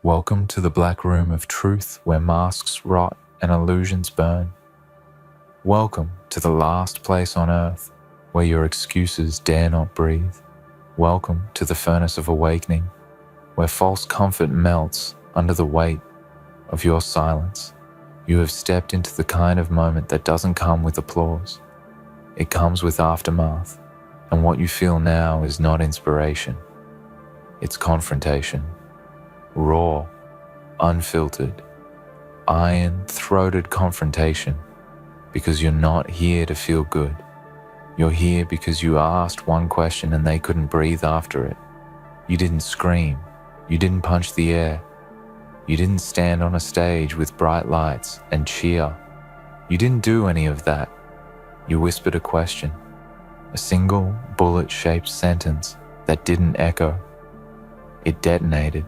Welcome to the black room of truth where masks rot and illusions burn. Welcome to the last place on earth where your excuses dare not breathe. Welcome to the furnace of awakening where false comfort melts under the weight of your silence. You have stepped into the kind of moment that doesn't come with applause. It comes with aftermath, and what you feel now is not inspiration. It's confrontation. Raw, unfiltered, iron-throated confrontation, because you're not here to feel good. You're here because you asked one question and they couldn't breathe after it. You didn't scream. You didn't punch the air. You didn't stand on a stage with bright lights and cheer. You didn't do any of that. You whispered a question, a single bullet-shaped sentence that didn't echo. It detonated.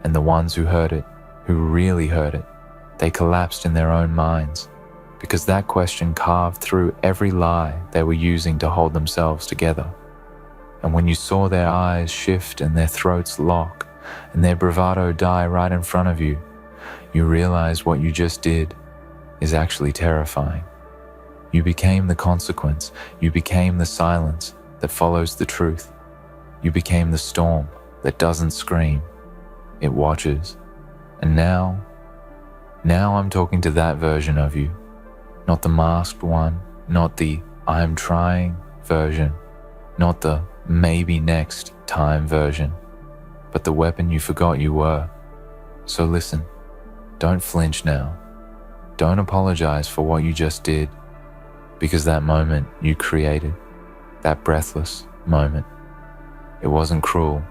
And the ones who heard it, who really heard it, they collapsed in their own minds because that question carved through every lie they were using to hold themselves together. And when you saw their eyes shift and their throats lock and their bravado die right in front of you, you realized what you just did is actually terrifying. You became the consequence. You became the silence that follows the truth. You became the storm that doesn't scream. It watches. And now I'm talking to that version of you, not the masked one, not the I'm trying version, not the maybe next time version, but the weapon you forgot you were. So listen, don't flinch now. Don't apologize for what you just did, because that moment you created, that breathless moment, it wasn't cruel,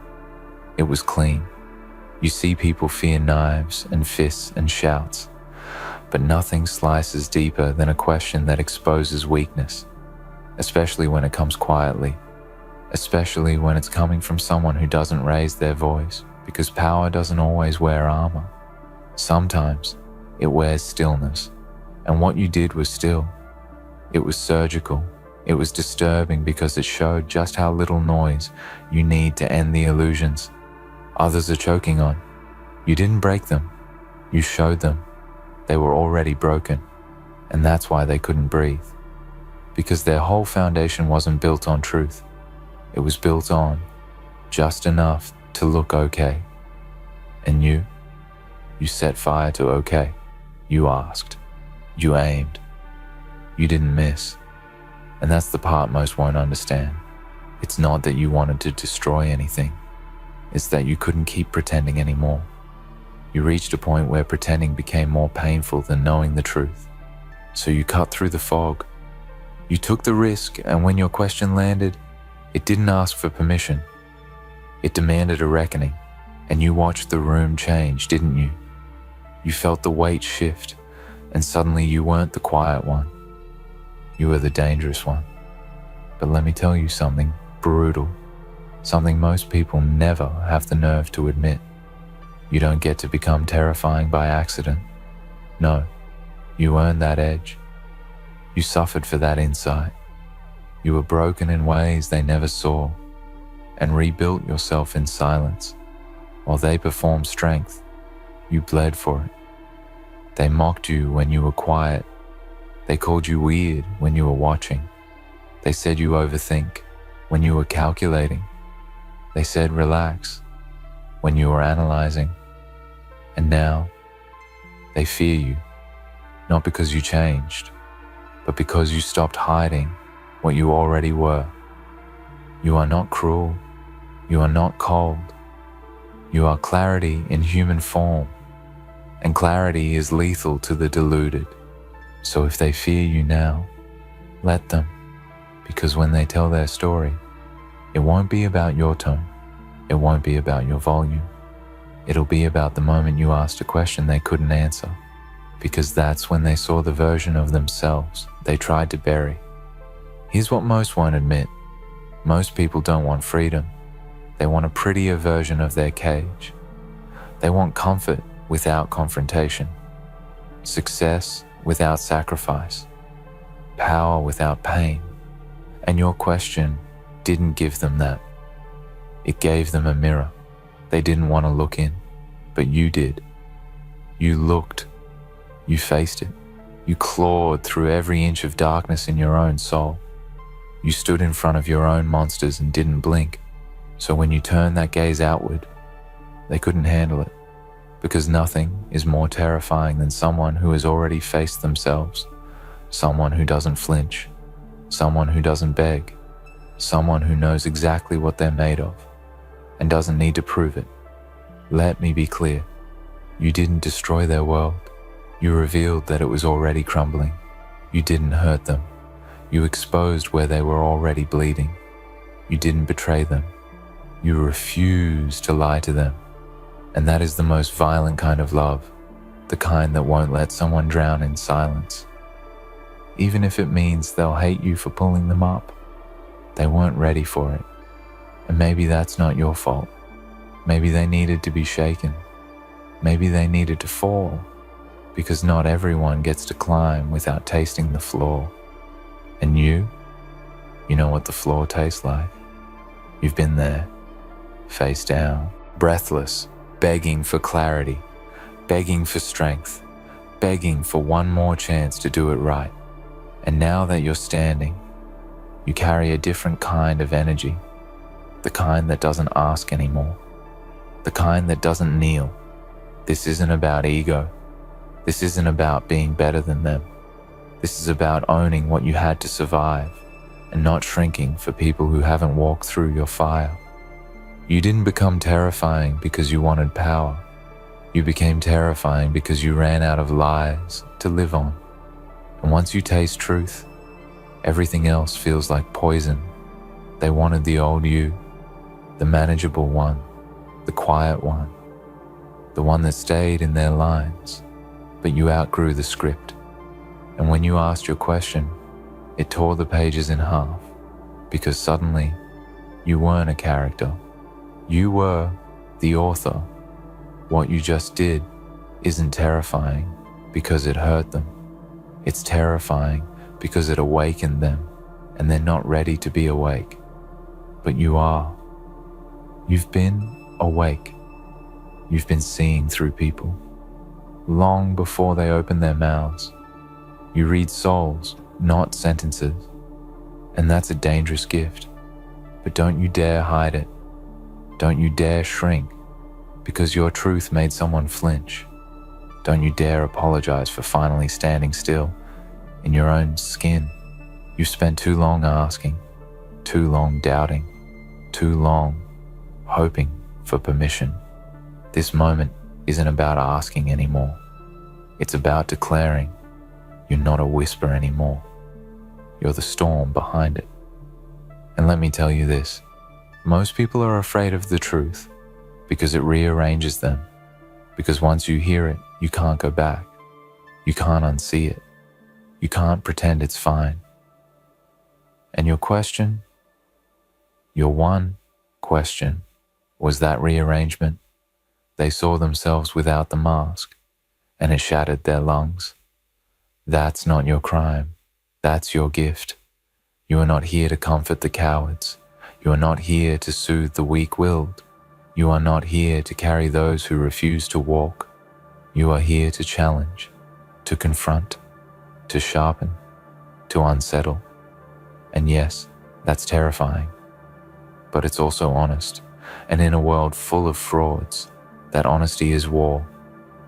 it was clean. You see people fear knives and fists and shouts, but nothing slices deeper than a question that exposes weakness, especially when it comes quietly, especially when it's coming from someone who doesn't raise their voice, because power doesn't always wear armor. Sometimes it wears stillness, and what you did was still. It was surgical. It was disturbing because it showed just how little noise you need to end the illusions others are choking on. You didn't break them. You showed them. They were already broken, and that's why they couldn't breathe. Because their whole foundation wasn't built on truth. It was built on just enough to look okay. And you set fire to okay. You asked. You aimed. You didn't miss. And that's the part most won't understand. It's not that you wanted to destroy anything. It's that you couldn't keep pretending anymore. You reached a point where pretending became more painful than knowing the truth. So you cut through the fog. You took the risk, and when your question landed, it didn't ask for permission. It demanded a reckoning, and you watched the room change, didn't you? You felt the weight shift, and suddenly you weren't the quiet one. You were the dangerous one. But let me tell you something brutal. Something most people never have the nerve to admit. You don't get to become terrifying by accident. No, you earned that edge. You suffered for that insight. You were broken in ways they never saw, and rebuilt yourself in silence. While they performed strength, you bled for it. They mocked you when you were quiet. They called you weird when you were watching. They said you overthink when you were calculating. They said relax when you were analyzing. And now they fear you, not because you changed, but because you stopped hiding what you already were. You are not cruel. You are not cold. You are clarity in human form, and clarity is lethal to the deluded. So if they fear you now, let them, because when they tell their story, it won't be about your tone. It won't be about your volume. It'll be about the moment you asked a question they couldn't answer, because that's when they saw the version of themselves they tried to bury. Here's what most won't admit. Most people don't want freedom. They want a prettier version of their cage. They want comfort without confrontation, success without sacrifice, power without pain. And your question didn't give them that. It gave them a mirror they didn't want to look in. but you did. You looked, you faced it. You clawed through every inch of darkness in your own soul. You stood in front of your own monsters and didn't blink. So when you turned that gaze outward, they couldn't handle it, because nothing is more terrifying than someone who has already faced themselves, someone who doesn't flinch, someone who doesn't beg, someone who knows exactly what they're made of and doesn't need to prove it. Let me be clear. You didn't destroy their world. You revealed that it was already crumbling. You didn't hurt them. You exposed where they were already bleeding. You didn't betray them. You refused to lie to them. And that is the most violent kind of love, the kind that won't let someone drown in silence. Even if it means they'll hate you for pulling them up. They weren't ready for it. And maybe that's not your fault. Maybe they needed to be shaken. Maybe they needed to fall, because not everyone gets to climb without tasting the floor. And you know what the floor tastes like. You've been there, face down, breathless, begging for clarity, begging for strength, begging for one more chance to do it right. And now that you're standing, you carry a different kind of energy, the kind that doesn't ask anymore, the kind that doesn't kneel. This isn't about ego. This isn't about being better than them. This is about owning what you had to survive and not shrinking for people who haven't walked through your fire. You didn't become terrifying because you wanted power. You became terrifying because you ran out of lies to live on. And once you taste truth, everything else feels like poison. They wanted the old you, the manageable one, the quiet one, the one that stayed in their lines, but you outgrew the script. And when you asked your question, it tore the pages in half, because suddenly you weren't a character. You were the author. What you just did isn't terrifying because it hurt them. It's terrifying because it awakened them, and they're not ready to be awake. But you are. You've been awake. You've been seeing through people, long before they open their mouths. You read souls, not sentences. And that's a dangerous gift. But don't you dare hide it. Don't you dare shrink because your truth made someone flinch. Don't you dare apologize for finally standing still in your own skin. You've spent too long asking, too long doubting, too long hoping for permission. This moment isn't about asking anymore. It's about declaring you're not a whisper anymore. You're the storm behind it. And let me tell you this, most people are afraid of the truth because it rearranges them. Because once you hear it, you can't go back. You can't unsee it. You can't pretend it's fine. And your question, your one question, was that rearrangement. They saw themselves without the mask, and it shattered their lungs. That's not your crime. That's your gift. You are not here to comfort the cowards. You are not here to soothe the weak-willed. You are not here to carry those who refuse to walk. You are here to challenge, to confront, to sharpen, to unsettle. And yes, that's terrifying. But it's also honest. And in a world full of frauds, that honesty is war.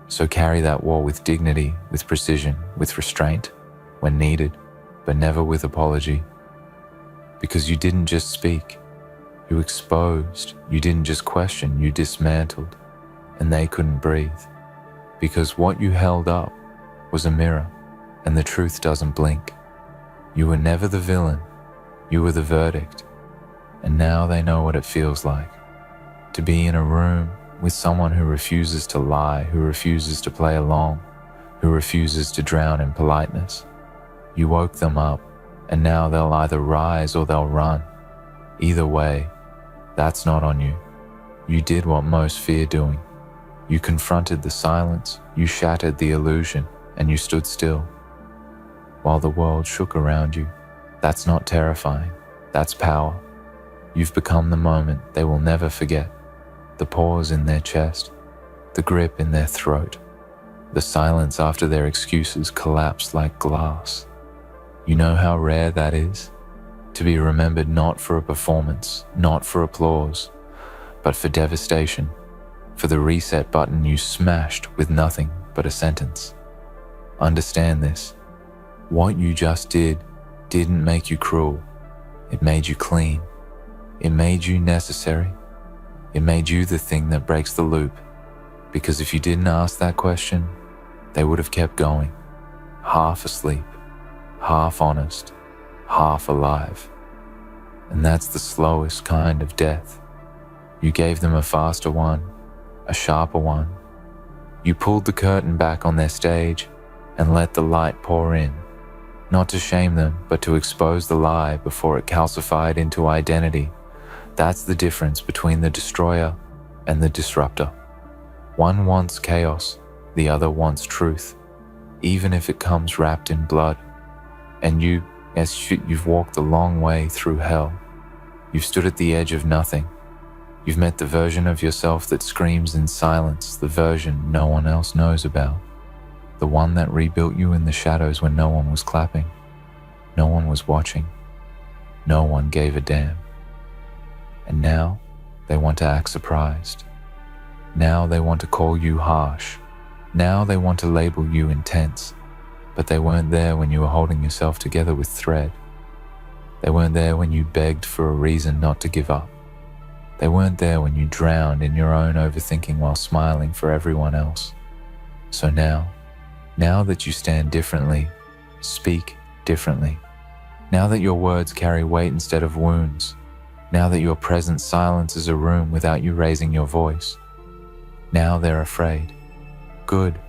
So carry that war with dignity, with precision, with restraint, when needed, but never with apology. Because you didn't just speak, you exposed. You didn't just question, you dismantled. And they couldn't breathe. Because what you held up was a mirror, and the truth doesn't blink. You were never the villain, you were the verdict. And now they know what it feels like to be in a room with someone who refuses to lie, who refuses to play along, who refuses to drown in politeness. You woke them up, and now they'll either rise or they'll run. Either way, that's not on you. You did what most fear doing. You confronted the silence, you shattered the illusion, and you stood still. While the world shook around you, that's not terrifying, that's power. You've become the moment they will never forget. The pause in their chest, the the grip in their throat, the silence after their excuses collapsed like glass. You know how rare that is? To be remembered not for a performance, not for applause, but for devastation, for the reset button you smashed with nothing but a sentence. Understand this. What you just didn't make you cruel. It made you clean. It made you necessary. It made you the thing that breaks the loop. Because if you didn't ask that question, they would have kept going, half asleep, half honest, half alive. And that's the slowest kind of death. You gave them a faster one, a sharper one. You pulled the curtain back on their stage and let the light pour in, not to shame them, but to expose the lie before it calcified into identity. That's the difference between the destroyer and the disruptor. One wants chaos, the other wants truth, even if it comes wrapped in blood. And you've walked the long way through hell. You've stood at the edge of nothing. You've met the version of yourself that screams in silence, the version no one else knows about, the one that rebuilt you in the shadows when no one was clapping, no one was watching, no one gave a damn. And now they want to act surprised. Now they want to call you harsh. Now they want to label you intense. But they weren't there when you were holding yourself together with thread. They weren't there when you begged for a reason not to give up. They weren't there when you drowned in your own overthinking while smiling for everyone else. So now that you stand differently, speak differently, now that your words carry weight instead of wounds, now that your presence silences a room without you raising your voice, now they're afraid. Good.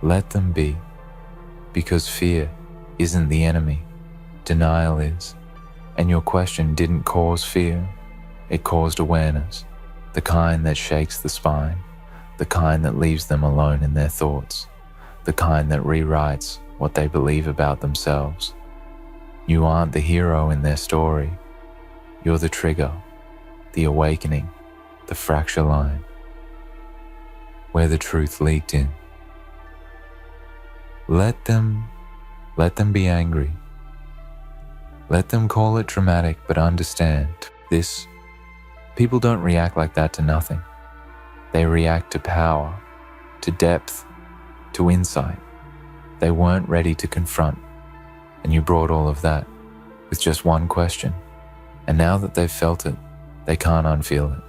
Let them be. Because fear isn't the enemy. Denial is. And your question didn't cause fear. It caused awareness. The kind that shakes the spine. The kind that leaves them alone in their thoughts. The kind that rewrites what they believe about themselves. You aren't the hero in their story. You're the trigger, the awakening, the fracture line, where the truth leaked in. Let them be angry. Let them call it dramatic, but understand this. People don't react like that to nothing. They react to power, to depth, to insight. They weren't ready to confront, and you brought all of that with just one question. And now that they've felt it, they can't unfeel it.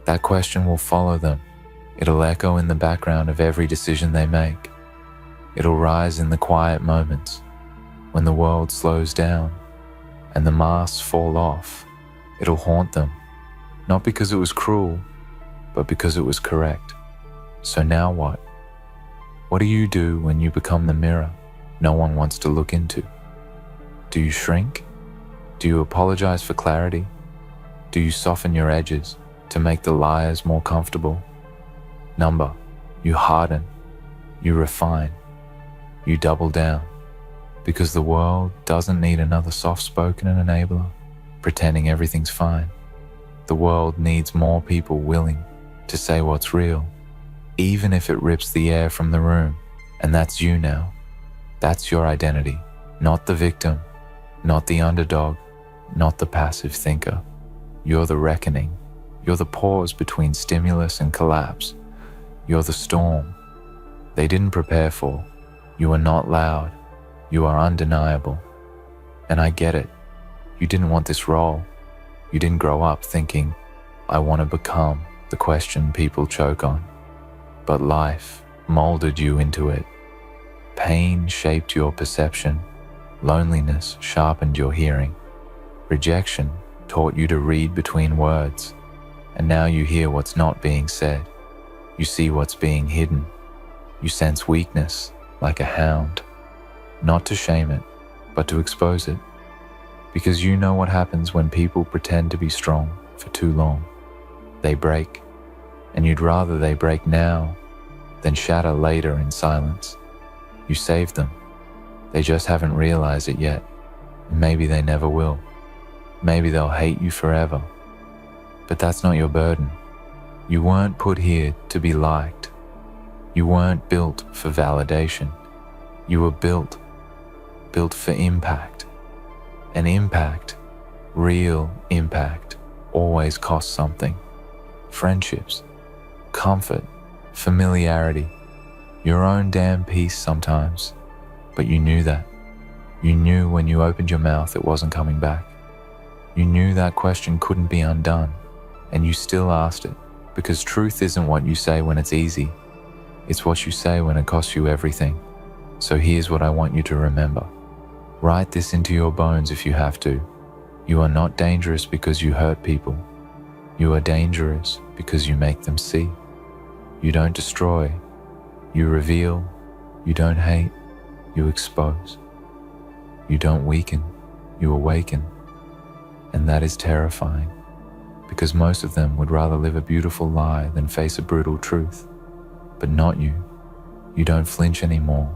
That question will follow them. It'll echo in the background of every decision they make. It'll rise in the quiet moments when the world slows down and the masks fall off. It'll haunt them, not because it was cruel, but because it was correct. So now what? What do you do when you become the mirror no one wants to look into? Do you shrink? Do you apologize for clarity? Do you soften your edges to make the liars more comfortable? You harden, you refine, you double down, because the world doesn't need another soft-spoken enabler pretending everything's fine. The world needs more people willing to say what's real, even if it rips the air from the room. And that's you now. That's your identity, not the victim, not the underdog, not the passive thinker. You're the reckoning. You're the pause between stimulus and collapse. You're the storm they didn't prepare for. You are not loud. You are undeniable. And I get it. You didn't want this role. You didn't grow up thinking, I want to become the question people choke on. But life molded you into it. Pain shaped your perception. Loneliness sharpened your hearing. Rejection taught you to read between words. And now you hear what's not being said. You see what's being hidden. You sense weakness like a hound. Not to shame it, but to expose it. Because you know what happens when people pretend to be strong for too long. They break. And you'd rather they break now than shatter later in silence. You saved them. They just haven't realized it yet. And maybe they never will. Maybe they'll hate you forever. But that's not your burden. You weren't put here to be liked You weren't built for validation. You were built for impact. And impact, real impact, always costs something. Friendships, comfort, familiarity, your own damn peace sometimes. But you knew that. You knew when you opened your mouth it wasn't coming back. You knew that question couldn't be undone, and you still asked it, because truth isn't what you say when it's easy. It's what you say when it costs you everything. So here's what I want you to remember. Write this into your bones if you have to. You are not dangerous because you hurt people. You are dangerous because you make them see. You don't destroy. You reveal. You don't hate. You expose. You don't weaken. You awaken. And that is terrifying, because most of them would rather live a beautiful lie than face a brutal truth. But not you. You don't flinch anymore.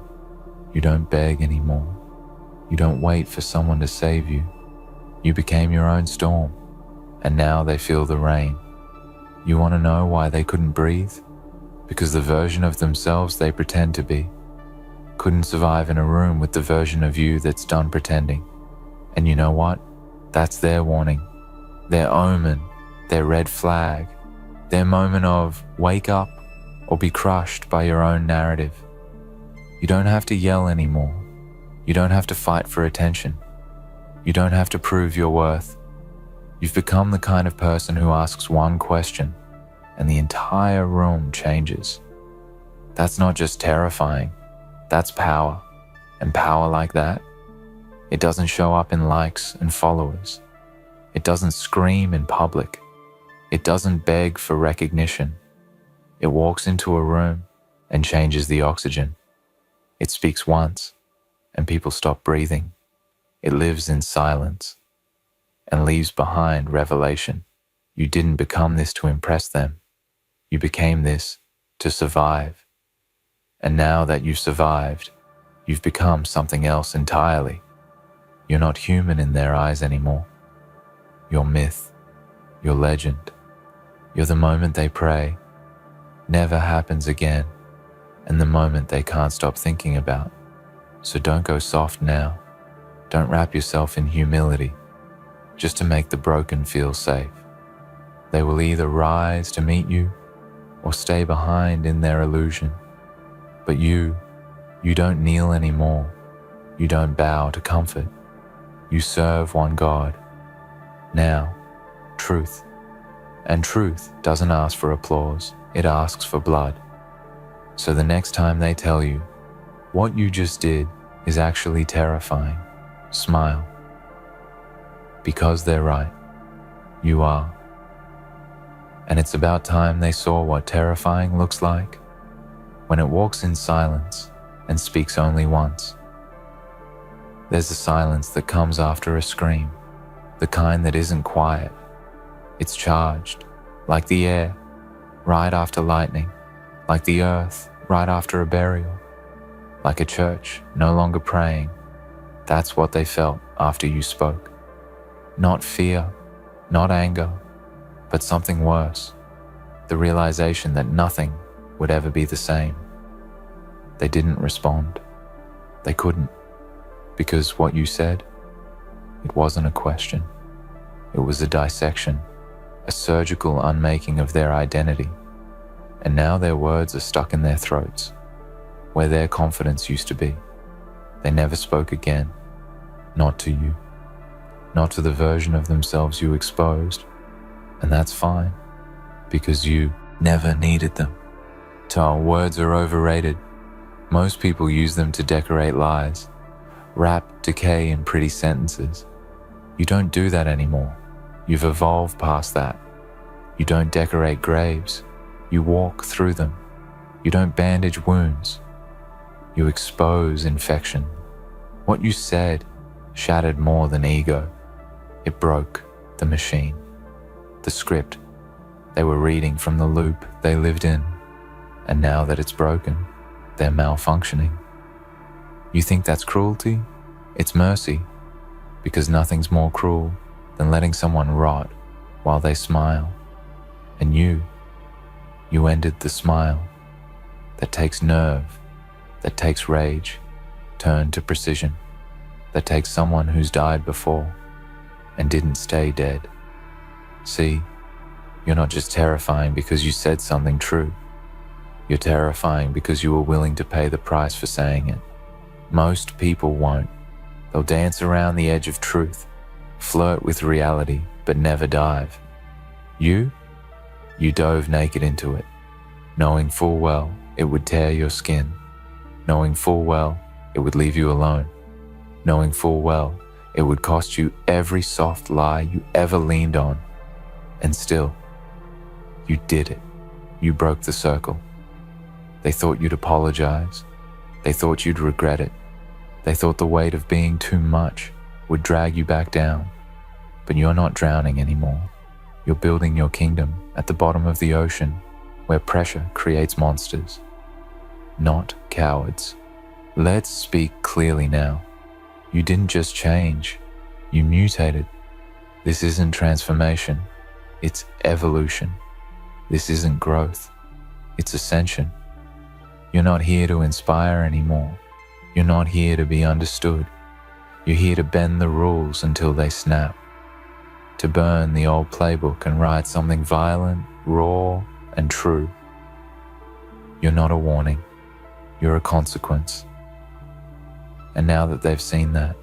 You don't beg anymore. You don't wait for someone to save you. You became your own storm, and now they feel the rain. You want to know why they couldn't breathe? Because the version of themselves they pretend to be couldn't survive in a room with the version of you that's done pretending. And you know what? That's their warning, their omen, their red flag, their moment of wake up or be crushed by your own narrative. You don't have to yell anymore. You don't have to fight for attention. You don't have to prove your worth. You've become the kind of person who asks one question and the entire room changes. That's not just terrifying, that's power. And power like that, it doesn't show up in likes and followers. It doesn't scream in public. It doesn't beg for recognition. It walks into a room and changes the oxygen. It speaks once and people stop breathing. It lives in silence and leaves behind revelation. You didn't become this to impress them. You became this to survive. And now that you've survived, you've become something else entirely. You're not human in their eyes anymore. You're myth. You're legend. You're the moment they pray never happens again, and the moment they can't stop thinking about. So don't go soft now. Don't wrap yourself in humility just to make the broken feel safe. They will either rise to meet you or stay behind in their illusion. But you don't kneel anymore. You don't bow to comfort. You serve one God. Now, truth. And truth doesn't ask for applause. It asks for blood. So the next time they tell you what you just did is actually terrifying, smile. Because they're right. You are. And it's about time they saw what terrifying looks like when it walks in silence and speaks only once. There's a silence that comes after a scream, the kind that isn't quiet. It's charged, like the air, right after lightning, like the earth, right after a burial, like a church no longer praying. That's what they felt after you spoke. Not fear, not anger, but something worse, the realization that nothing would ever be the same. They didn't respond. They couldn't, because what you said, it wasn't a question. It was a dissection, a surgical unmaking of their identity. And now their words are stuck in their throats, where their confidence used to be. They never spoke again, not to you, not to the version of themselves you exposed. And that's fine, because you never needed them. Tal, words are overrated. Most people use them to decorate lies, wrap decay in pretty sentences. You don't do that anymore. You've evolved past that. You don't decorate graves. You walk through them. You don't bandage wounds. You expose infection. What you said shattered more than ego. It broke the machine, the script they were reading from the loop they lived in. And now that it's broken, they're malfunctioning. You think that's cruelty? It's mercy, because nothing's more cruel than letting someone rot while they smile. And you ended the smile. that takes nerve, that takes rage, turned to precision, that takes someone who's died before and didn't stay dead. See, you're not just terrifying because you said something true. You're terrifying because you were willing to pay the price for saying it. Most people won't. They'll dance around the edge of truth, flirt with reality, but never dive. You dove naked into it, knowing full well it would tear your skin, knowing full well it would leave you alone, knowing full well it would cost you every soft lie you ever leaned on. And still, you did it. You broke the circle. They thought you'd apologize. They thought you'd regret it. They thought the weight of being too much would drag you back down. But you're not drowning anymore. You're building your kingdom at the bottom of the ocean where pressure creates monsters, not cowards. Let's speak clearly now. You didn't just change, you mutated. This isn't transformation, it's evolution. This isn't growth, it's ascension. You're not here to inspire anymore. You're not here to be understood. You're here to bend the rules until they snap. To burn the old playbook and write something violent, raw, and true. You're not a warning. You're a consequence. And now that they've seen that,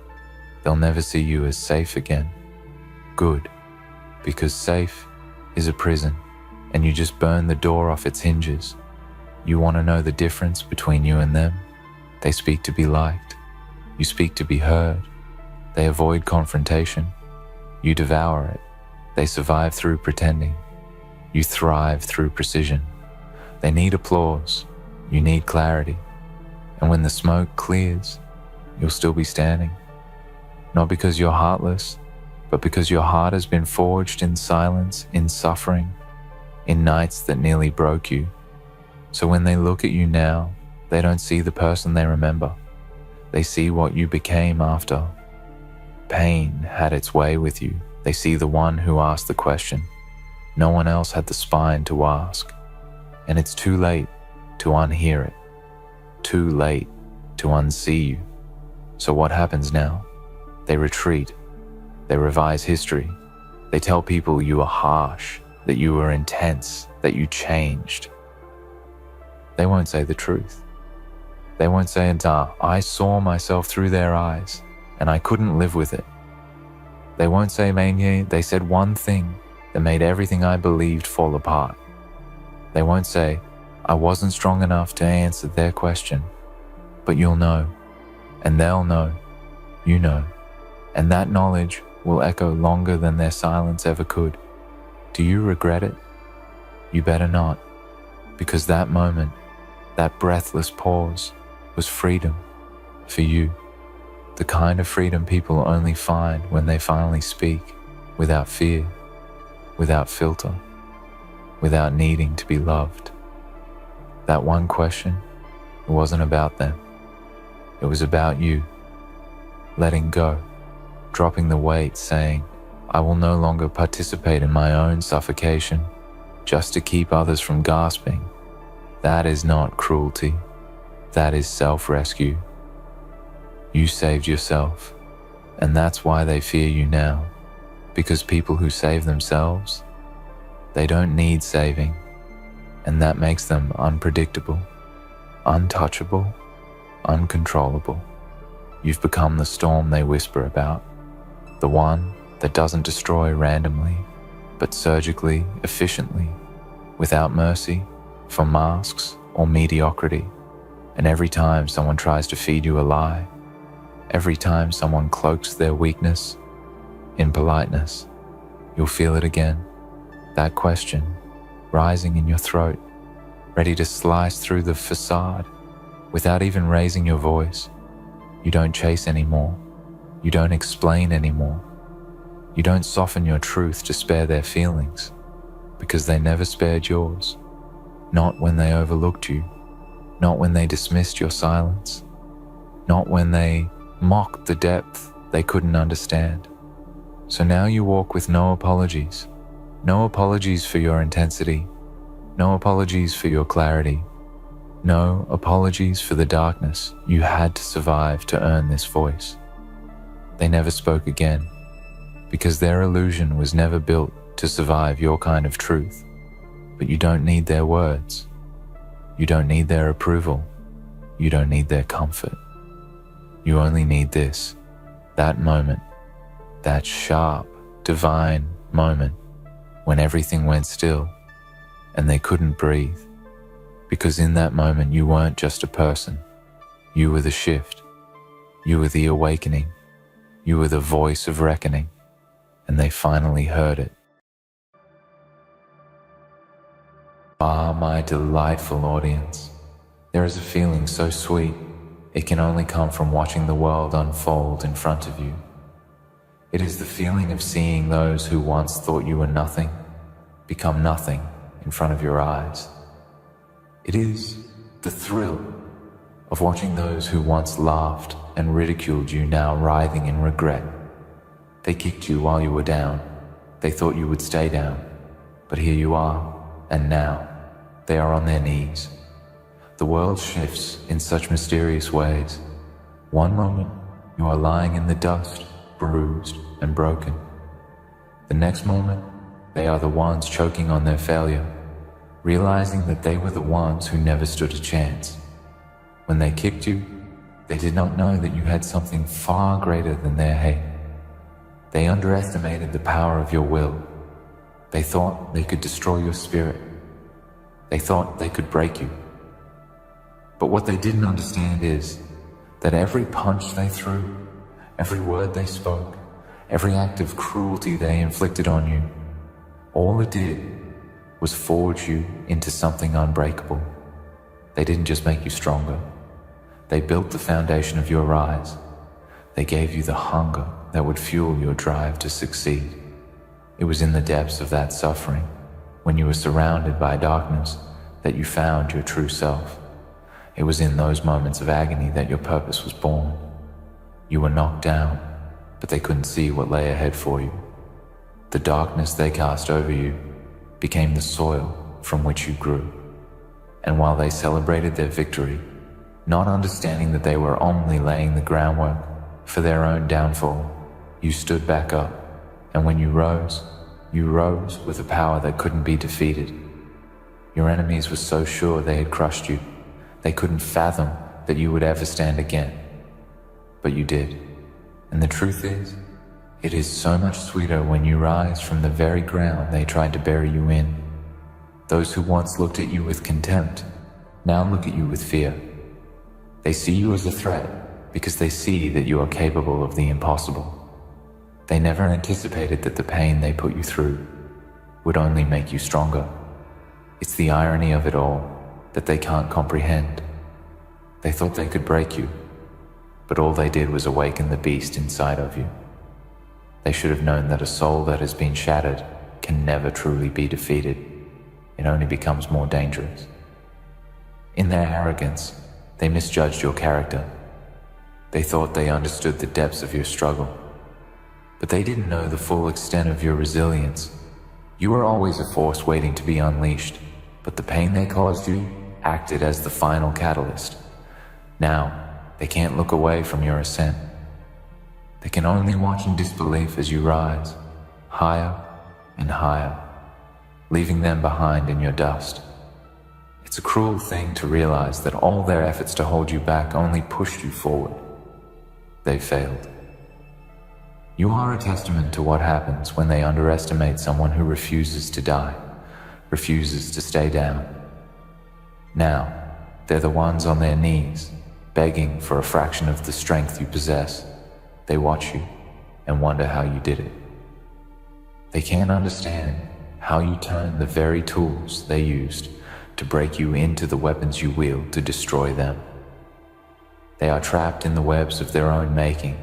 they'll never see you as safe again. Good, because safe is a prison, and you just burn the door off its hinges. You want to know the difference between you and them? They speak to be liked. You speak to be heard. They avoid confrontation. You devour it. They survive through pretending. You thrive through precision. They need applause. You need clarity. And when the smoke clears, you'll still be standing. Not because you're heartless, but because your heart has been forged in silence, in suffering, in nights that nearly broke you. So when they look at you now, they don't see the person they remember. They see what you became after. Pain had its way with you. They see the one who asked the question. No one else had the spine to ask. And it's too late to unhear it. Too late to unsee you. So what happens now? They retreat. They revise history. They tell people you were harsh, that you were intense, that you changed. They won't say the truth. They won't say, I saw myself through their eyes, and I couldn't live with it. They won't say, they said one thing that made everything I believed fall apart. They won't say, I wasn't strong enough to answer their question. But you'll know, and they'll know, you know, and that knowledge will echo longer than their silence ever could. Do you regret it? You better not, because that moment, that breathless pause, was freedom for you. The kind of freedom people only find when they finally speak, without fear, without filter, without needing to be loved. That one question, it wasn't about them. It was about you. Letting go, dropping the weight, saying, I will no longer participate in my own suffocation just to keep others from gasping. That is not cruelty. That is self-rescue. You saved yourself, and that's why they fear you now. Because people who save themselves, they don't need saving, and that makes them unpredictable, untouchable, uncontrollable. You've become the storm they whisper about, the one that doesn't destroy randomly, but surgically, efficiently, without mercy, for masks or mediocrity. And every time someone tries to feed you a lie, every time someone cloaks their weakness in politeness, you'll feel it again. That question rising in your throat, ready to slice through the facade without even raising your voice. You don't chase anymore. You don't explain anymore. You don't soften your truth to spare their feelings, because they never spared yours. Not when they overlooked you. Not when they dismissed your silence. Not when they mocked the depth they couldn't understand. So now you walk with no apologies. No apologies for your intensity. No apologies for your clarity. No apologies for the darkness you had to survive to earn this voice. They never spoke again, because their illusion was never built to survive your kind of truth. But you don't need their words. You don't need their approval. You don't need their comfort. You only need this, that moment, that sharp, divine moment when everything went still and they couldn't breathe. Because in that moment you weren't just a person. You were the shift. You were the awakening. You were the voice of reckoning. And they finally heard it. Ah, my delightful audience. There is a feeling so sweet, it can only come from watching the world unfold in front of you. It is the feeling of seeing those who once thought you were nothing become nothing in front of your eyes. It is the thrill of watching those who once laughed and ridiculed you now writhing in regret. They kicked you while you were down. They thought you would stay down. But here you are, and now they are on their knees. The world shifts in such mysterious ways. One moment, you are lying in the dust, bruised and broken. The next moment, they are the ones choking on their failure, realizing that they were the ones who never stood a chance. When they kicked you, they did not know that you had something far greater than their hate. They underestimated the power of your will. They thought they could destroy your spirit. They thought they could break you. But what they didn't understand is that every punch they threw, every word they spoke, every act of cruelty they inflicted on you, all it did was forge you into something unbreakable. They didn't just make you stronger. They built the foundation of your rise. They gave you the hunger that would fuel your drive to succeed. It was in the depths of that suffering, when you were surrounded by darkness, that you found your true self. It was in those moments of agony that your purpose was born. You were knocked down, but they couldn't see what lay ahead for you. The darkness they cast over you became the soil from which you grew. And while they celebrated their victory, not understanding that they were only laying the groundwork for their own downfall, you stood back up, and when you rose with a power that couldn't be defeated. Your enemies were so sure they had crushed you, they couldn't fathom that you would ever stand again. But you did. And the truth is, it is so much sweeter when you rise from the very ground they tried to bury you in. Those who once looked at you with contempt now look at you with fear. They see you as a threat because they see that you are capable of the impossible. They never anticipated that the pain they put you through would only make you stronger. It's the irony of it all that they can't comprehend. They thought they could break you, but all they did was awaken the beast inside of you. They should have known that a soul that has been shattered can never truly be defeated. It only becomes more dangerous. In their arrogance, they misjudged your character. They thought they understood the depths of your struggle, but they didn't know the full extent of your resilience. You were always a force waiting to be unleashed, but the pain they caused you acted as the final catalyst. Now, they can't look away from your ascent. They can only watch in disbelief as you rise, higher and higher, leaving them behind in your dust. It's a cruel thing to realize that all their efforts to hold you back only pushed you forward. They failed. You are a testament to what happens when they underestimate someone who refuses to die, refuses to stay down. Now, they're the ones on their knees, begging for a fraction of the strength you possess. They watch you and wonder how you did it. They can't understand how you turned the very tools they used to break you into the weapons you wield to destroy them. They are trapped in the webs of their own making,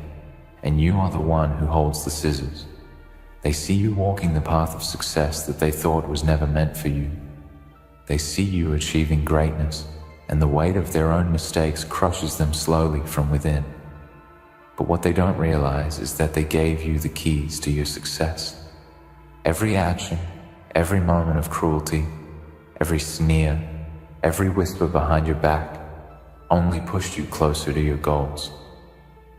and you are the one who holds the scissors. They see you walking the path of success that they thought was never meant for you. They see you achieving greatness, and the weight of their own mistakes crushes them slowly from within. But what they don't realize is that they gave you the keys to your success. Every action, every moment of cruelty, every sneer, every whisper behind your back only pushed you closer to your goals.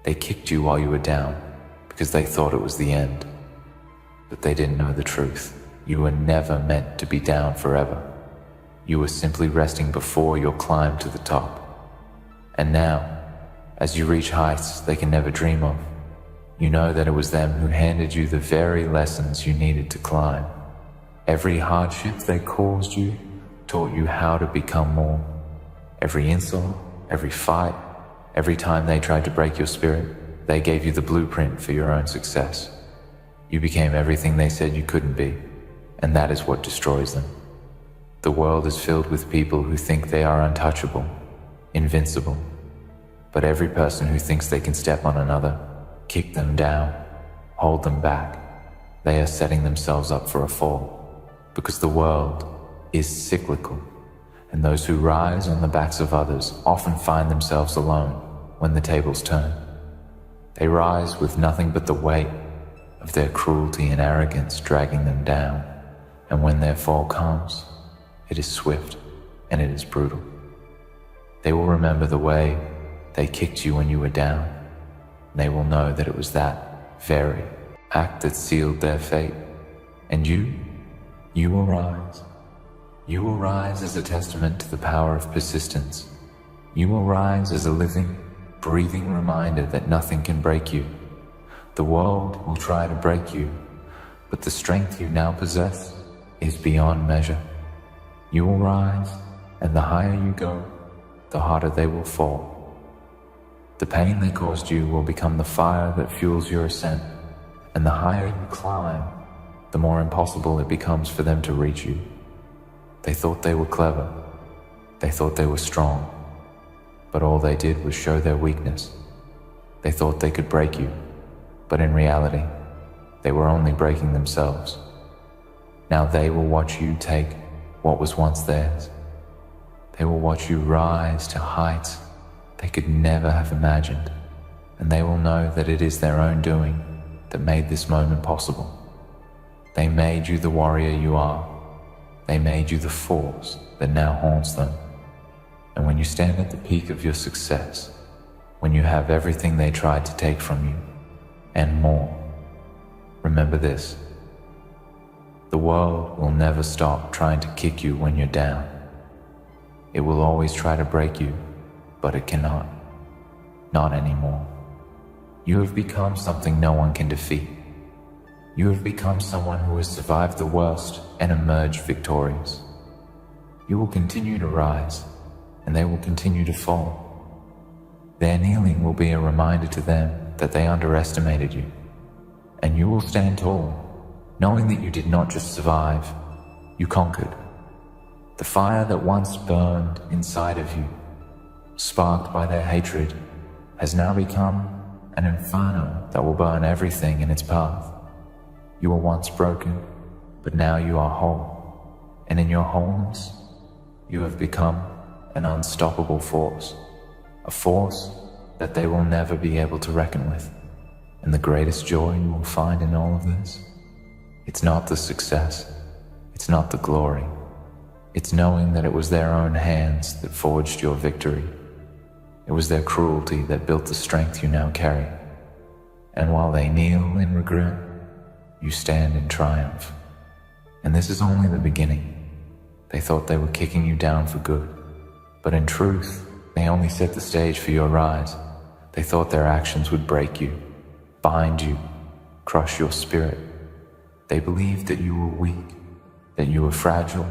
They kicked you while you were down because they thought it was the end. But they didn't know the truth. You were never meant to be down forever. You were simply resting before your climb to the top. And now, as you reach heights they can never dream of, you know that it was them who handed you the very lessons you needed to climb. Every hardship they caused you taught you how to become more. Every insult, every fight, every time they tried to break your spirit, they gave you the blueprint for your own success. You became everything they said you couldn't be, and that is what destroys them. The world is filled with people who think they are untouchable, invincible. But every person who thinks they can step on another, kick them down, hold them back, they are setting themselves up for a fall. Because the world is cyclical, and those who rise on the backs of others often find themselves alone when the tables turn. They rise with nothing but the weight of their cruelty and arrogance dragging them down, and when their fall comes, it is swift and it is brutal. They will remember the way they kicked you when you were down, and they will know that it was that very act that sealed their fate. And you will rise. You will rise as a testament to the power of persistence. You will rise as a living, breathing reminder that nothing can break you. The world will try to break you, but the strength you now possess is beyond measure. You will rise, and the higher you go, the harder they will fall. The pain they caused you will become the fire that fuels your ascent, and the higher you climb, the more impossible it becomes for them to reach you. They thought they were clever. They thought they were strong. But all they did was show their weakness. They thought they could break you, but in reality, they were only breaking themselves. Now they will watch you take what was once theirs. They will watch you rise to heights they could never have imagined, and they will know that it is their own doing that made this moment possible. They made you the warrior you are. They made you the force that now haunts them. And when you stand at the peak of your success, when you have everything they tried to take from you, and more, remember this: the world will never stop trying to kick you when you're down. It will always try to break you, but it cannot. Not anymore. You have become something no one can defeat. You have become someone who has survived the worst and emerged victorious. You will continue to rise, and they will continue to fall. Their kneeling will be a reminder to them that they underestimated you, and you will stand tall, knowing that you did not just survive, you conquered. The fire that once burned inside of you, sparked by their hatred, has now become an inferno that will burn everything in its path. You were once broken, but now you are whole, and in your wholeness, you have become an unstoppable force, a force that they will never be able to reckon with. And the greatest joy you will find in all of this, it's not the success, it's not the glory, it's knowing that it was their own hands that forged your victory. It was their cruelty that built the strength you now carry. And while they kneel in regret, you stand in triumph. And this is only the beginning. They thought they were kicking you down for good, but in truth, they only set the stage for your rise. They thought their actions would break you, bind you, crush your spirit. They believed that you were weak, that you were fragile,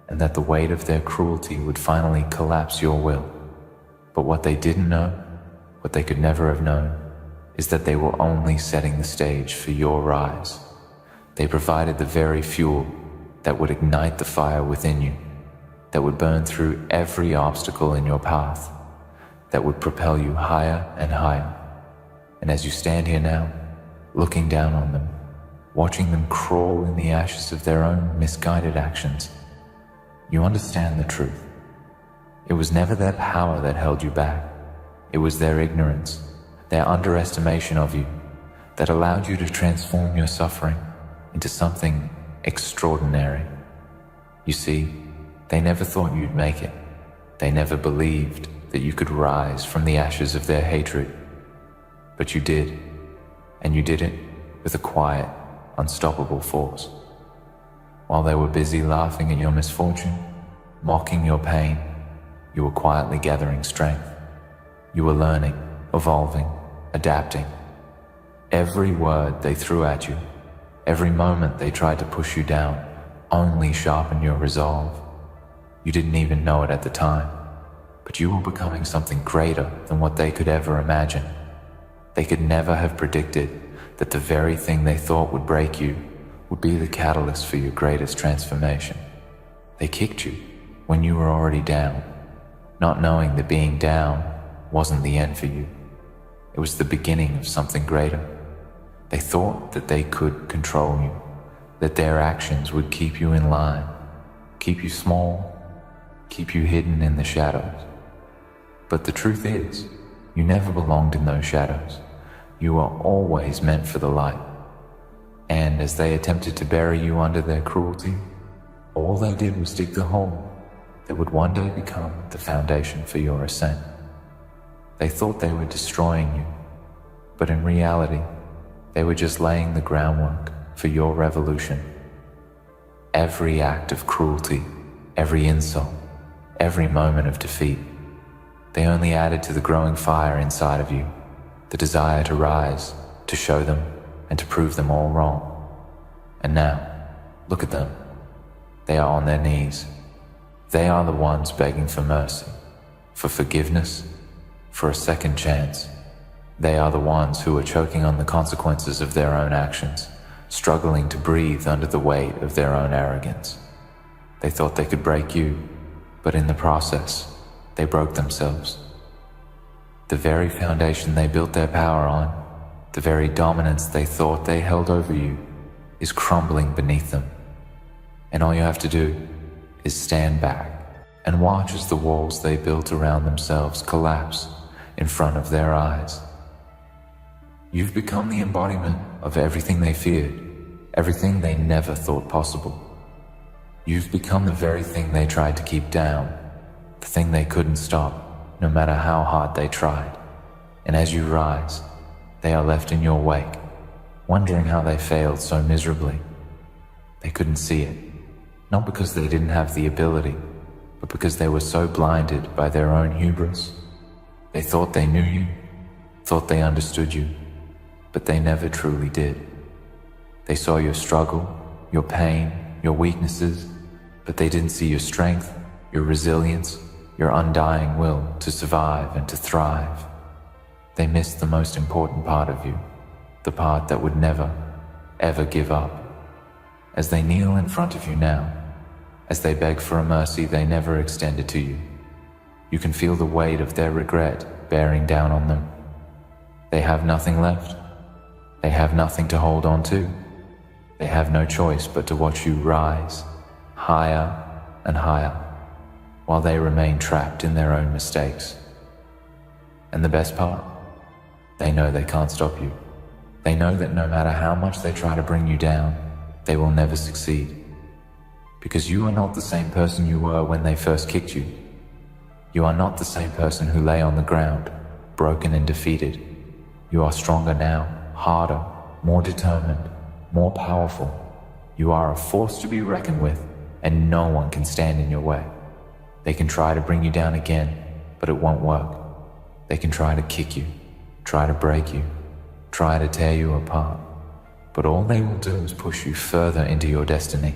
and that the weight of their cruelty would finally collapse your will. But what they didn't know, what they could never have known, is that they were only setting the stage for your rise. They provided the very fuel that would ignite the fire within you, that would burn through every obstacle in your path, that would propel you higher and higher. And as you stand here now, looking down on them, watching them crawl in the ashes of their own misguided actions, you understand the truth. It was never their power that held you back. It was their ignorance, their underestimation of you, that allowed you to transform your suffering into something extraordinary. You see, They never thought you'd make it. They never believed that you could rise from the ashes of their hatred. But you did, and you did it with a quiet, unstoppable force. While they were busy laughing at your misfortune, mocking your pain, you were quietly gathering strength. You were learning, evolving, adapting. Every word they threw at you, every moment they tried to push you down, only sharpened your resolve. You didn't even know it at the time, but you were becoming something greater than what they could ever imagine. They could never have predicted that the very thing they thought would break you would be the catalyst for your greatest transformation. They kicked you when you were already down, not knowing that being down wasn't the end for you. It was the beginning of something greater. They thought that they could control you, that their actions would keep you in line, keep you small, keep you hidden in the shadows. But the truth is, you never belonged in those shadows. You were always meant for the light. And as they attempted to bury you under their cruelty, all they did was dig the hole that would one day become the foundation for your ascent. They thought they were destroying you, but in reality, they were just laying the groundwork for your revolution. Every act of cruelty, every insult, every moment of defeat, they only added to the growing fire inside of you, the desire to rise, to show them, and to prove them all wrong. And now, look at them. They are on their knees. They are the ones begging for mercy, for forgiveness, for a second chance. They are the ones who are choking on the consequences of their own actions, struggling to breathe under the weight of their own arrogance. They thought they could break you, but in the process, they broke themselves. The very foundation they built their power on, the very dominance they thought they held over you, is crumbling beneath them. And all you have to do is stand back and watch as the walls they built around themselves collapse in front of their eyes. You've become the embodiment of everything they feared, everything they never thought possible. You've become the very thing they tried to keep down, the thing they couldn't stop, no matter how hard they tried. And as you rise, they are left in your wake, wondering how they failed so miserably. They couldn't see it, not because they didn't have the ability, but because they were so blinded by their own hubris. They thought they knew you, thought they understood you, but they never truly did. They saw your struggle, your pain, your weaknesses, but they didn't see your strength, your resilience, your undying will to survive and to thrive. They missed the most important part of you, the part that would never, ever give up. As they kneel in front of you now, as they beg for a mercy they never extended to you, you can feel the weight of their regret bearing down on them. They have nothing left. They have nothing to hold on to. They have no choice but to watch you rise higher and higher, while they remain trapped in their own mistakes. And the best part? They know they can't stop you. They know that no matter how much they try to bring you down, they will never succeed. Because you are not the same person you were when they first kicked you. You are not the same person who lay on the ground, broken and defeated. You are stronger now, harder, more determined, more powerful. You are a force to be reckoned with, and no one can stand in your way. They can try to bring you down again, but it won't work. They can try to kick you, try to break you, try to tear you apart, but all they will do is push you further into your destiny.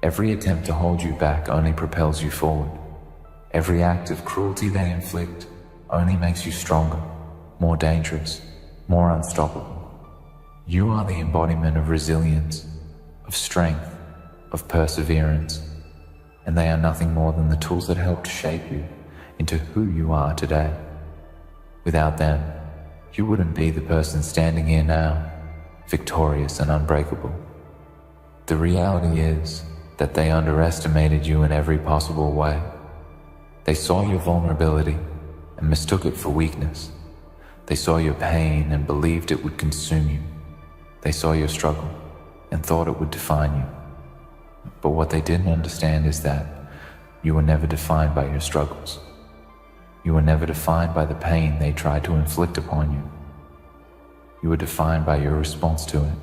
Every attempt to hold you back only propels you forward. Every act of cruelty they inflict only makes you stronger, more dangerous, more unstoppable. You are the embodiment of resilience, of strength, of perseverance, and they are nothing more than the tools that helped shape you into who you are today. Without them, you wouldn't be the person standing here now, victorious and unbreakable. The reality is that they underestimated you in every possible way. They saw your vulnerability and mistook it for weakness. They saw your pain and believed it would consume you. They saw your struggle and thought it would define you. But what they didn't understand is that You were never defined by your struggles. You were never defined by the pain they tried to inflict upon you. You were defined by your response to it.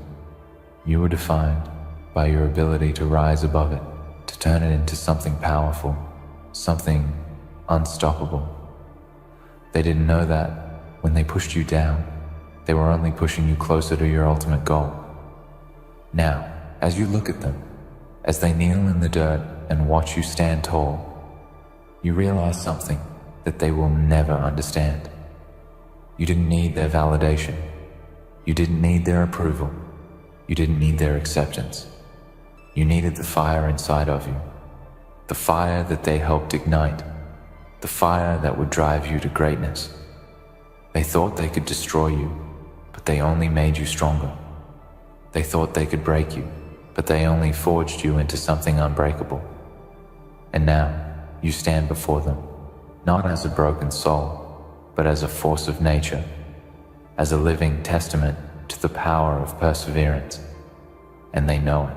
You were defined by your ability to rise above it, to turn it into something powerful, something unstoppable. They didn't know that when they pushed you down, they were only pushing you closer to your ultimate goal. Now, as you look at them, as they kneel in the dirt and watch you stand tall, you realize something that they will never understand. You didn't need their validation. You didn't need their approval. You didn't need their acceptance. You needed the fire inside of you, the fire that they helped ignite, the fire that would drive you to greatness. They thought they could destroy you, but they only made you stronger. They thought they could break you, but they only forged you into something unbreakable. And now, you stand before them, not as a broken soul, but as a force of nature, as a living testament to the power of perseverance. And they know it.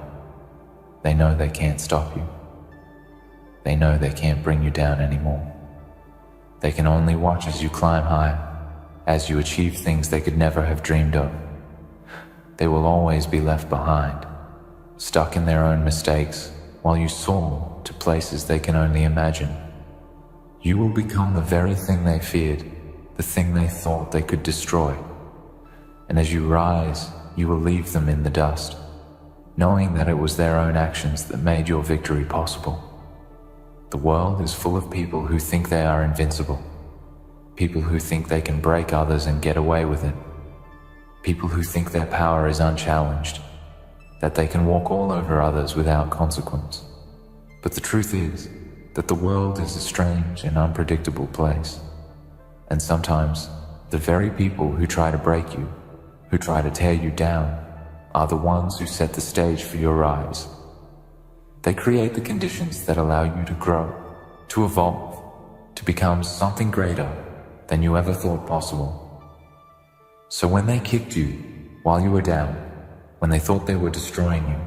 They know they can't stop you. They know they can't bring you down anymore. They can only watch as you climb higher, as you achieve things they could never have dreamed of. They will always be left behind, stuck in their own mistakes, while you soar to places they can only imagine. You will become the very thing they feared, the thing they thought they could destroy. And as you rise, you will leave them in the dust, knowing that it was their own actions that made your victory possible. The world is full of people who think they are invincible, people who think they can break others and get away with it, people who think their power is unchallenged, that they can walk all over others without consequence. But the truth is that the world is a strange and unpredictable place, and sometimes the very people who try to break you, who try to tear you down, are the ones who set the stage for your rise. They create the conditions that allow you to grow, to evolve, to become something greater than you ever thought possible. So when they kicked you while you were down, when they thought they were destroying you,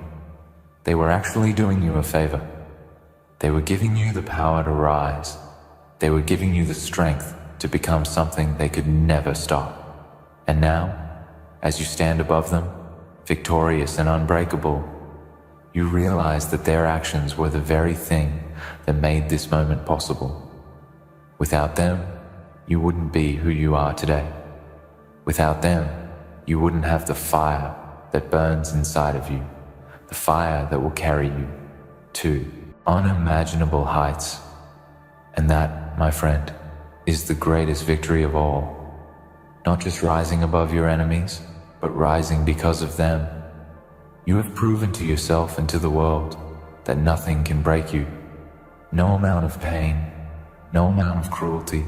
they were actually doing you a favor. They were giving you the power to rise. They were giving you the strength to become something they could never stop. And now, as you stand above them, victorious and unbreakable, you realize that their actions were the very thing that made this moment possible. Without them, you wouldn't be who you are today. Without them, you wouldn't have the fire that burns inside of you, the fire that will carry you to unimaginable heights. And that, my friend, is the greatest victory of all. Not just rising above your enemies, but rising because of them. You have proven to yourself and to the world that nothing can break you. No amount of pain, no amount of cruelty,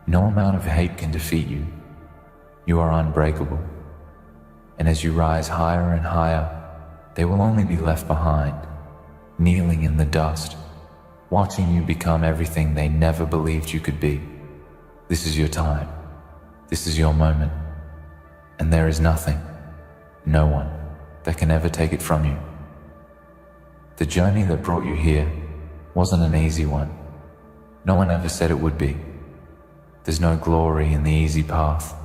no amount of hate can defeat you. You are unbreakable. And as you rise higher and higher, they will only be left behind, kneeling in the dust, watching you become everything they never believed you could be. This is your time. This is your moment. And there is nothing, no one, that can ever take it from you. The journey that brought you here wasn't an easy one. No one ever said it would be. There's no glory in the easy path,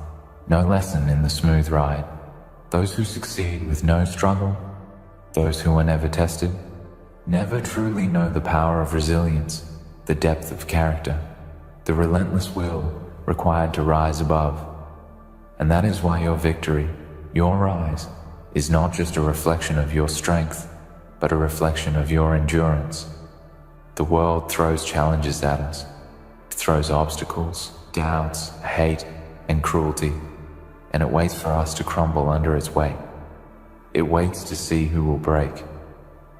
no lesson in the smooth ride. Those who succeed with no struggle, those who are never tested, never truly know the power of resilience, the depth of character, the relentless will required to rise above. And that is why your victory, your rise, is not just a reflection of your strength, but a reflection of your endurance. The world throws challenges at us. It throws obstacles, doubts, hate, and cruelty, and it waits for us to crumble under its weight. It waits to see who will break.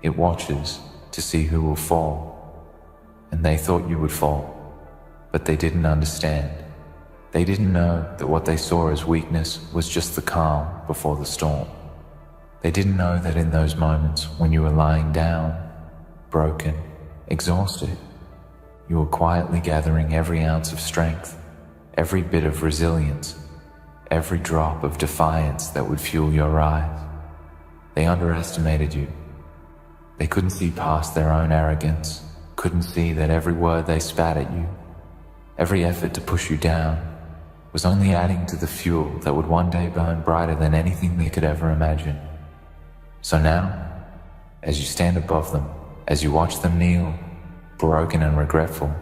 It watches to see who will fall. And they thought you would fall, but they didn't understand. They didn't know that what they saw as weakness was just the calm before the storm. They didn't know that in those moments when you were lying down, broken, exhausted, you were quietly gathering every ounce of strength, every bit of resilience, every drop of defiance that would fuel your rise. They underestimated you. They couldn't see past their own arrogance, couldn't see that every word they spat at you, every effort to push you down, was only adding to the fuel that would one day burn brighter than anything they could ever imagine. So now, as you stand above them, as you watch them kneel, broken and regretful,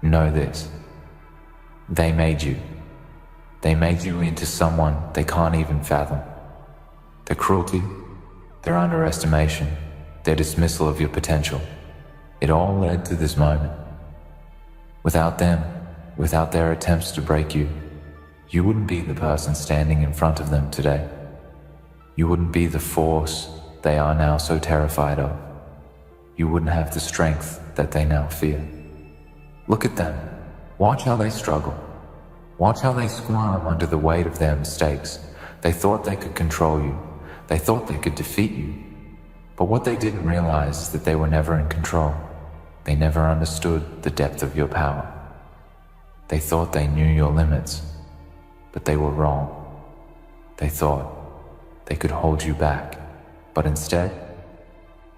know this: they made you. They made you into someone they can't even fathom. Their cruelty, their underestimation, their dismissal of your potential, it all led to this moment. Without them, without their attempts to break you, you wouldn't be the person standing in front of them today. You wouldn't be the force they are now so terrified of. You wouldn't have the strength that they now fear. Look at them. Watch how they struggle. Watch how they squirm under the weight of their mistakes. They thought they could control you. They thought they could defeat you. But what they didn't realize is that they were never in control. They never understood the depth of your power. They thought they knew your limits, but they were wrong. They thought they could hold you back, but instead,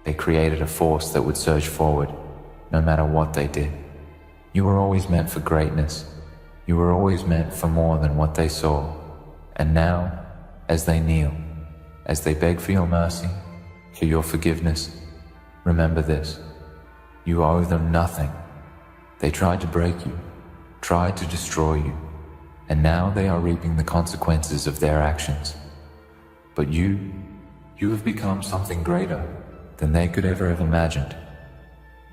they created a force that would surge forward, no matter what they did. You were always meant for greatness. You were always meant for more than what they saw. And now, as they kneel, as they beg for your mercy, for your forgiveness, remember this: you owe them nothing. They tried to break you, tried to destroy you, and now they are reaping the consequences of their actions. But you have become something greater than they could ever have imagined.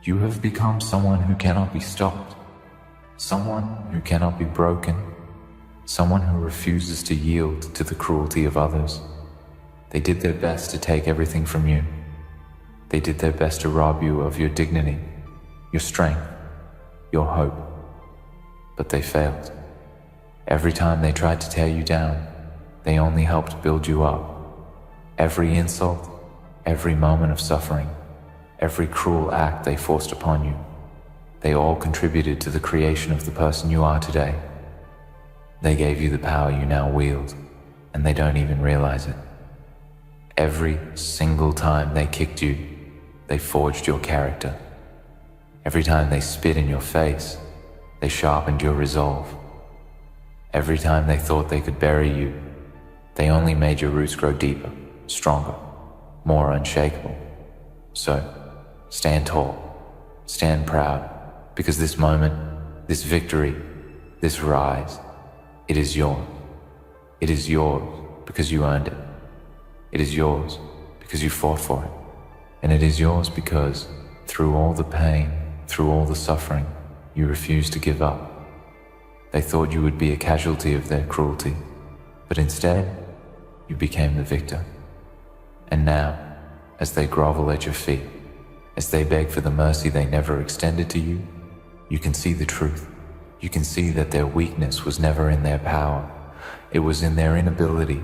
You have become someone who cannot be stopped, someone who cannot be broken, someone who refuses to yield to the cruelty of others. They did their best to take everything from you. They did their best to rob you of your dignity, your strength, your hope. But they failed. Every time they tried to tear you down, they only helped build you up. Every insult, every moment of suffering, every cruel act they forced upon you, they all contributed to the creation of the person you are today. They gave you the power you now wield, and they don't even realize it. Every single time they kicked you, they forged your character. Every time they spit in your face, they sharpened your resolve. Every time they thought they could bury you, they only made your roots grow deeper, stronger, more unshakable. So, stand tall, stand proud, because this moment, this victory, this rise, it is yours. It is yours because you earned it. It is yours because you fought for it. And it is yours because, through all the pain, through all the suffering, you refused to give up. They thought you would be a casualty of their cruelty, but instead, you became the victor. And now, as they grovel at your feet, as they beg for the mercy they never extended to you, you can see the truth. You can see that their weakness was never in their power. It was in their inability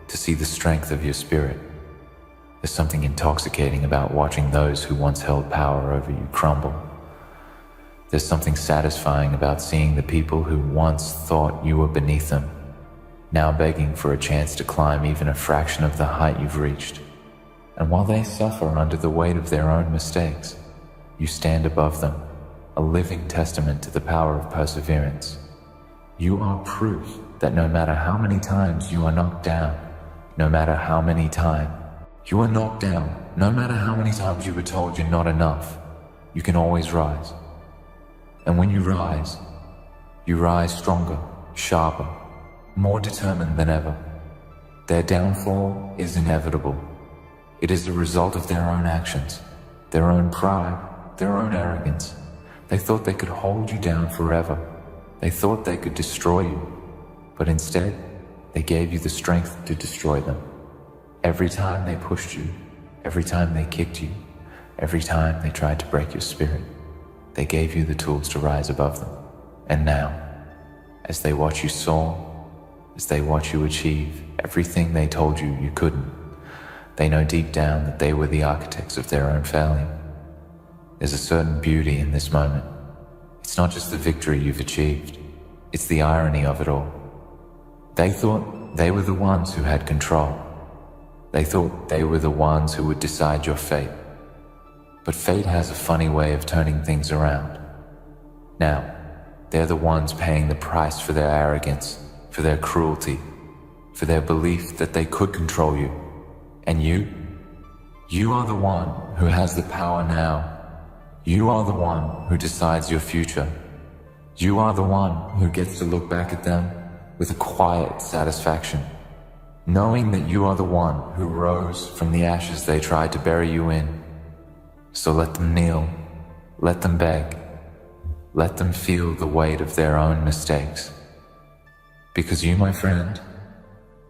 to see the strength of your spirit. There's something intoxicating about watching those who once held power over you crumble. There's something satisfying about seeing the people who once thought you were beneath them, now begging for a chance to climb even a fraction of the height you've reached. And while they suffer under the weight of their own mistakes, you stand above them, a living testament to the power of perseverance. You are proof that no matter how many times you are knocked down, no matter how many times you are knocked down, no matter how many times you were told you're not enough, you can always rise. And when you rise stronger, sharper, more determined than ever. Their downfall is inevitable. It is the result of their own actions, their own pride, their own arrogance. They thought they could hold you down forever. They thought they could destroy you. But instead, they gave you the strength to destroy them. Every time they pushed you, every time they kicked you, every time they tried to break your spirit, they gave you the tools to rise above them. And now, as they watch you soar, as they watch you achieve everything they told you you couldn't, they know deep down that they were the architects of their own failure. There's a certain beauty in this moment. It's not just the victory you've achieved, it's the irony of it all. They thought they were the ones who had control. They thought they were the ones who would decide your fate. But fate has a funny way of turning things around. Now, they're the ones paying the price for their arrogance, for their cruelty, for their belief that they could control you. And you are the one who has the power now. You are the one who decides your future. You are the one who gets to look back at them with a quiet satisfaction, knowing that you are the one who rose from the ashes they tried to bury you in. So let them kneel, let them beg, let them feel the weight of their own mistakes. Because you, my friend,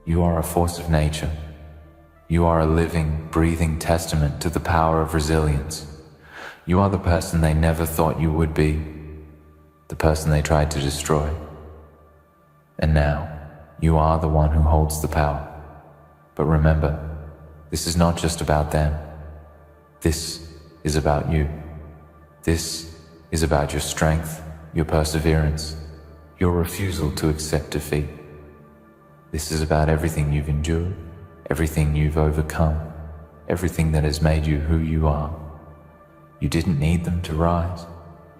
you are a force of nature. You are a living, breathing testament to the power of resilience. You are the person they never thought you would be, the person they tried to destroy. And now, you are the one who holds the power. But remember, this is not just about them. This is about you. This is about your strength, your perseverance, your refusal to accept defeat. This is about everything you've endured, everything you've overcome, everything that has made you who you are. You didn't need them to rise.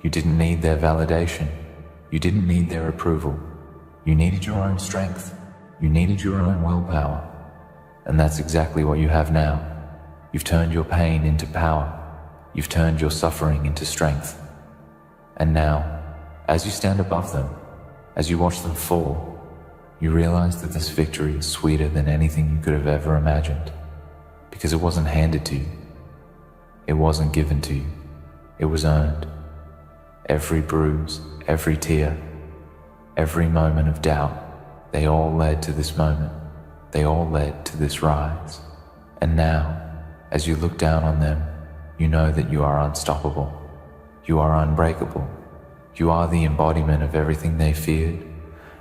You didn't need their validation. You didn't need their approval. You needed your own strength. You needed your own willpower. And that's exactly what you have now. You've turned your pain into power. You've turned your suffering into strength. And now, as you stand above them, as you watch them fall, you realize that this victory is sweeter than anything you could have ever imagined, because it wasn't handed to you. It wasn't given to you. It was earned. Every bruise, every tear, every moment of doubt, they all led to this moment. They all led to this rise. And now, as you look down on them, you know that you are unstoppable. You are unbreakable. You are the embodiment of everything they feared,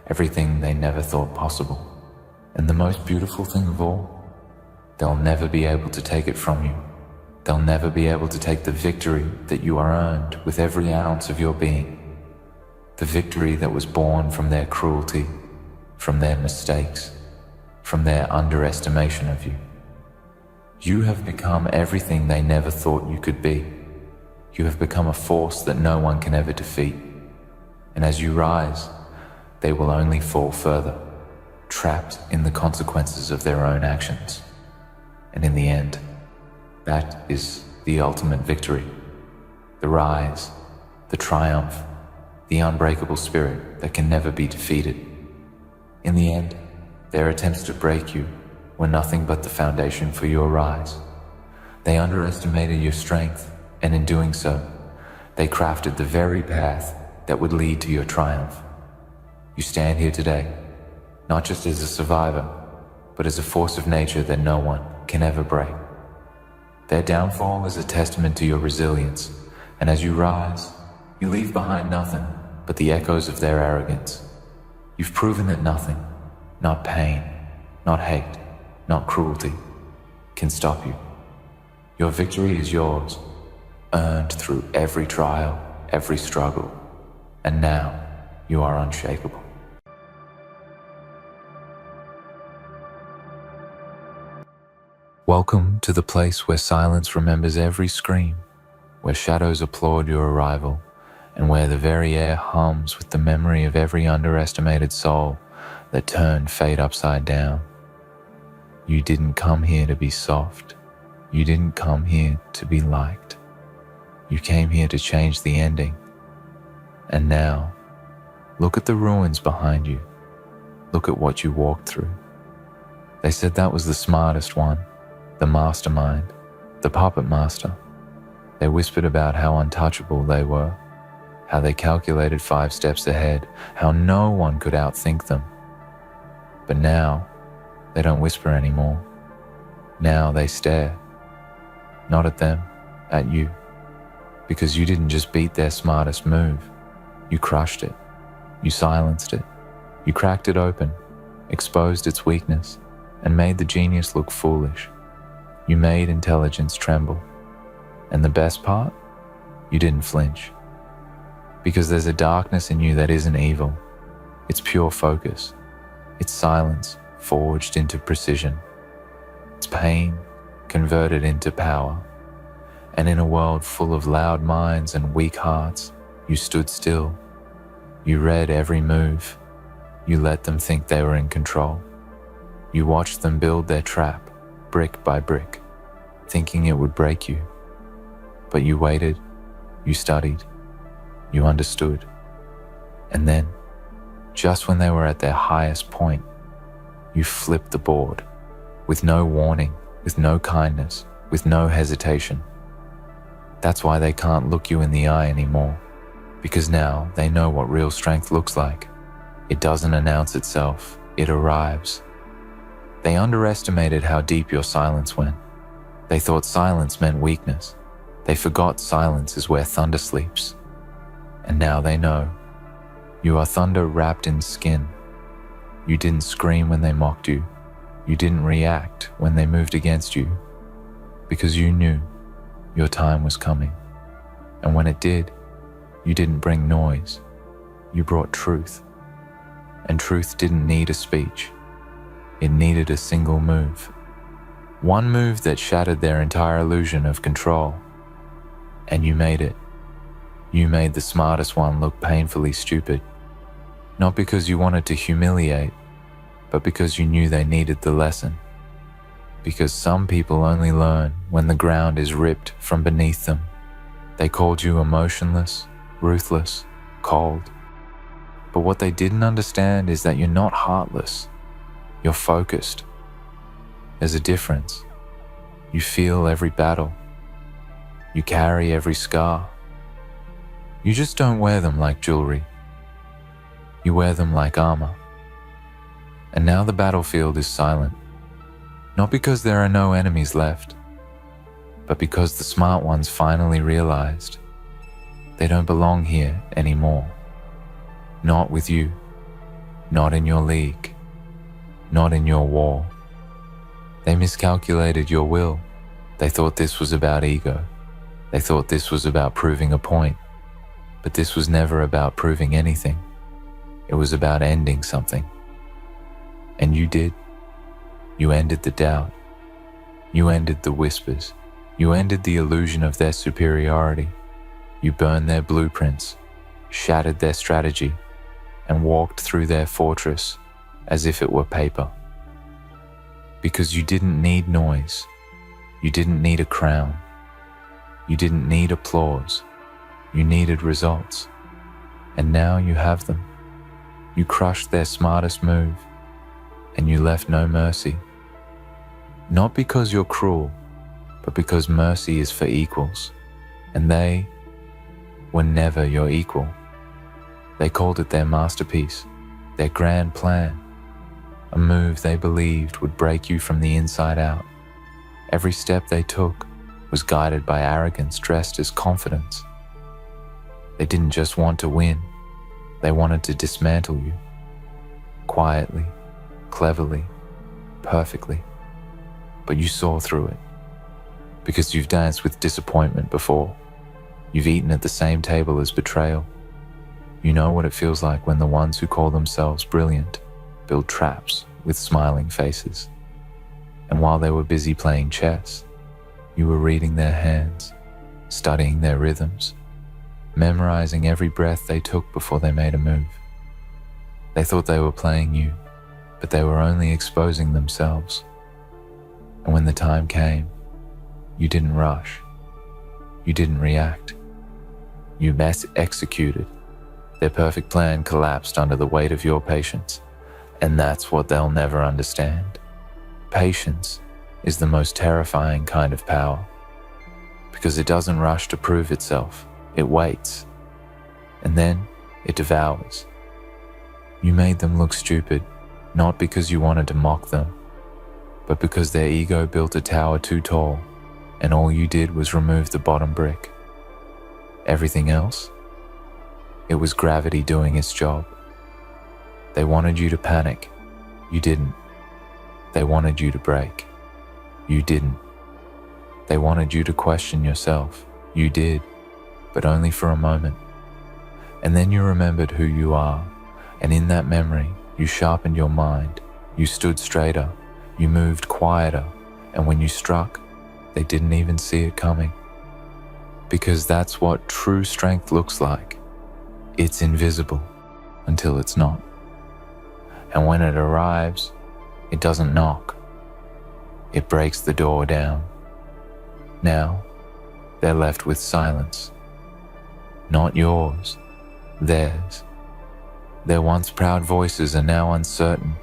everything they never thought possible. And the most beautiful thing of all, they'll never be able to take it from you. They'll never be able to take the victory that you are earned with every ounce of your being. The victory that was born from their cruelty, from their mistakes, from their underestimation of you. You have become everything they never thought you could be. You have become a force that no one can ever defeat. And as you rise, they will only fall further, trapped in the consequences of their own actions. And in the end, that is the ultimate victory. The rise, the triumph, the unbreakable spirit that can never be defeated. In the end, their attempts to break you were nothing but the foundation for your rise. They underestimated your strength, and in doing so, they crafted the very path that would lead to your triumph. You stand here today, not just as a survivor, but as a force of nature that no one can ever break. Their downfall is a testament to your resilience, and as you rise, you leave behind nothing but the echoes of their arrogance. You've proven that nothing, not pain, not hate, not cruelty, can stop you. Your victory is yours, earned through every trial, every struggle, and now you are unshakable. Welcome to the place where silence remembers every scream, where shadows applaud your arrival, and where the very air hums with the memory of every underestimated soul that turned fate upside down. You didn't come here to be soft. You didn't come here to be liked. You came here to change the ending. And now, look at the ruins behind you. Look at what you walked through. They said that was the smartest one, the mastermind, the puppet master. They whispered about how untouchable they were, how they calculated 5 steps ahead, how no one could outthink them. But now, they don't whisper anymore. Now they stare. Not at them, at you. Because you didn't just beat their smartest move. You crushed it. You silenced it. You cracked it open, exposed its weakness, and made the genius look foolish. You made intelligence tremble. And the best part? You didn't flinch. Because there's a darkness in you that isn't evil. It's pure focus. It's silence forged into precision. It's pain converted into power. And in a world full of loud minds and weak hearts, you stood still. You read every move. You let them think they were in control. You watched them build their trap, brick by brick, thinking it would break you. But you waited, you studied, you understood. And then, just when they were at their highest point, you flipped the board, with no warning, with no kindness, with no hesitation. That's why they can't look you in the eye anymore, because now they know what real strength looks like. It doesn't announce itself, it arrives. They underestimated how deep your silence went. They thought silence meant weakness. They forgot silence is where thunder sleeps. And now they know. You are thunder wrapped in skin. You didn't scream when they mocked you. You didn't react when they moved against you, because you knew your time was coming. And when it did, you didn't bring noise. You brought truth. And truth didn't need a speech. It needed a single move. One move that shattered their entire illusion of control. And you made it. You made the smartest one look painfully stupid. Not because you wanted to humiliate, but because you knew they needed the lesson. Because some people only learn when the ground is ripped from beneath them. They called you emotionless, ruthless, cold. But what they didn't understand is that you're not heartless. You're focused. There's a difference. You feel every battle. You carry every scar. You just don't wear them like jewelry. You wear them like armor. And now the battlefield is silent. Not because there are no enemies left, but because the smart ones finally realized they don't belong here anymore. Not with you. Not in your league. Not in your war. They miscalculated your will. They thought this was about ego. They thought this was about proving a point. But this was never about proving anything. It was about ending something. And you did. You ended the doubt. You ended the whispers. You ended the illusion of their superiority. You burned their blueprints, shattered their strategy, and walked through their fortress as if it were paper. Because you didn't need noise. You didn't need a crown. You didn't need applause. You needed results. And now you have them. You crushed their smartest move, and you left no mercy. Not because you're cruel, but because mercy is for equals, and they were never your equal. They called it their masterpiece, their grand plan, a move they believed would break you from the inside out. Every step they took was guided by arrogance dressed as confidence. They didn't just want to win, they wanted to dismantle you. Quietly, cleverly, perfectly. But you saw through it. Because you've danced with disappointment before. You've eaten at the same table as betrayal. You know what it feels like when the ones who call themselves brilliant build traps with smiling faces. And while they were busy playing chess, you were reading their hands, studying their rhythms, memorizing every breath they took before they made a move. They thought they were playing you, but they were only exposing themselves. And when the time came, you didn't rush. You didn't react. You executed. Their perfect plan collapsed under the weight of your patience. And that's what they'll never understand. Patience is the most terrifying kind of power. Because it doesn't rush to prove itself. It waits. And then it devours. You made them look stupid, not because you wanted to mock them, but because their ego built a tower too tall, and all you did was remove the bottom brick. Everything else? It was gravity doing its job. They wanted you to panic. You didn't. They wanted you to break. You didn't. They wanted you to question yourself. You did, but only for a moment. And then you remembered who you are, and in that memory, you sharpened your mind. You stood straighter. You moved quieter, and when you struck, they didn't even see it coming. because that's what true strength looks like. It's invisible until it's not. And when it arrives, it doesn't knock. It breaks the door down. Now, they're left with silence. Not yours, theirs. Their once proud voices are now uncertain.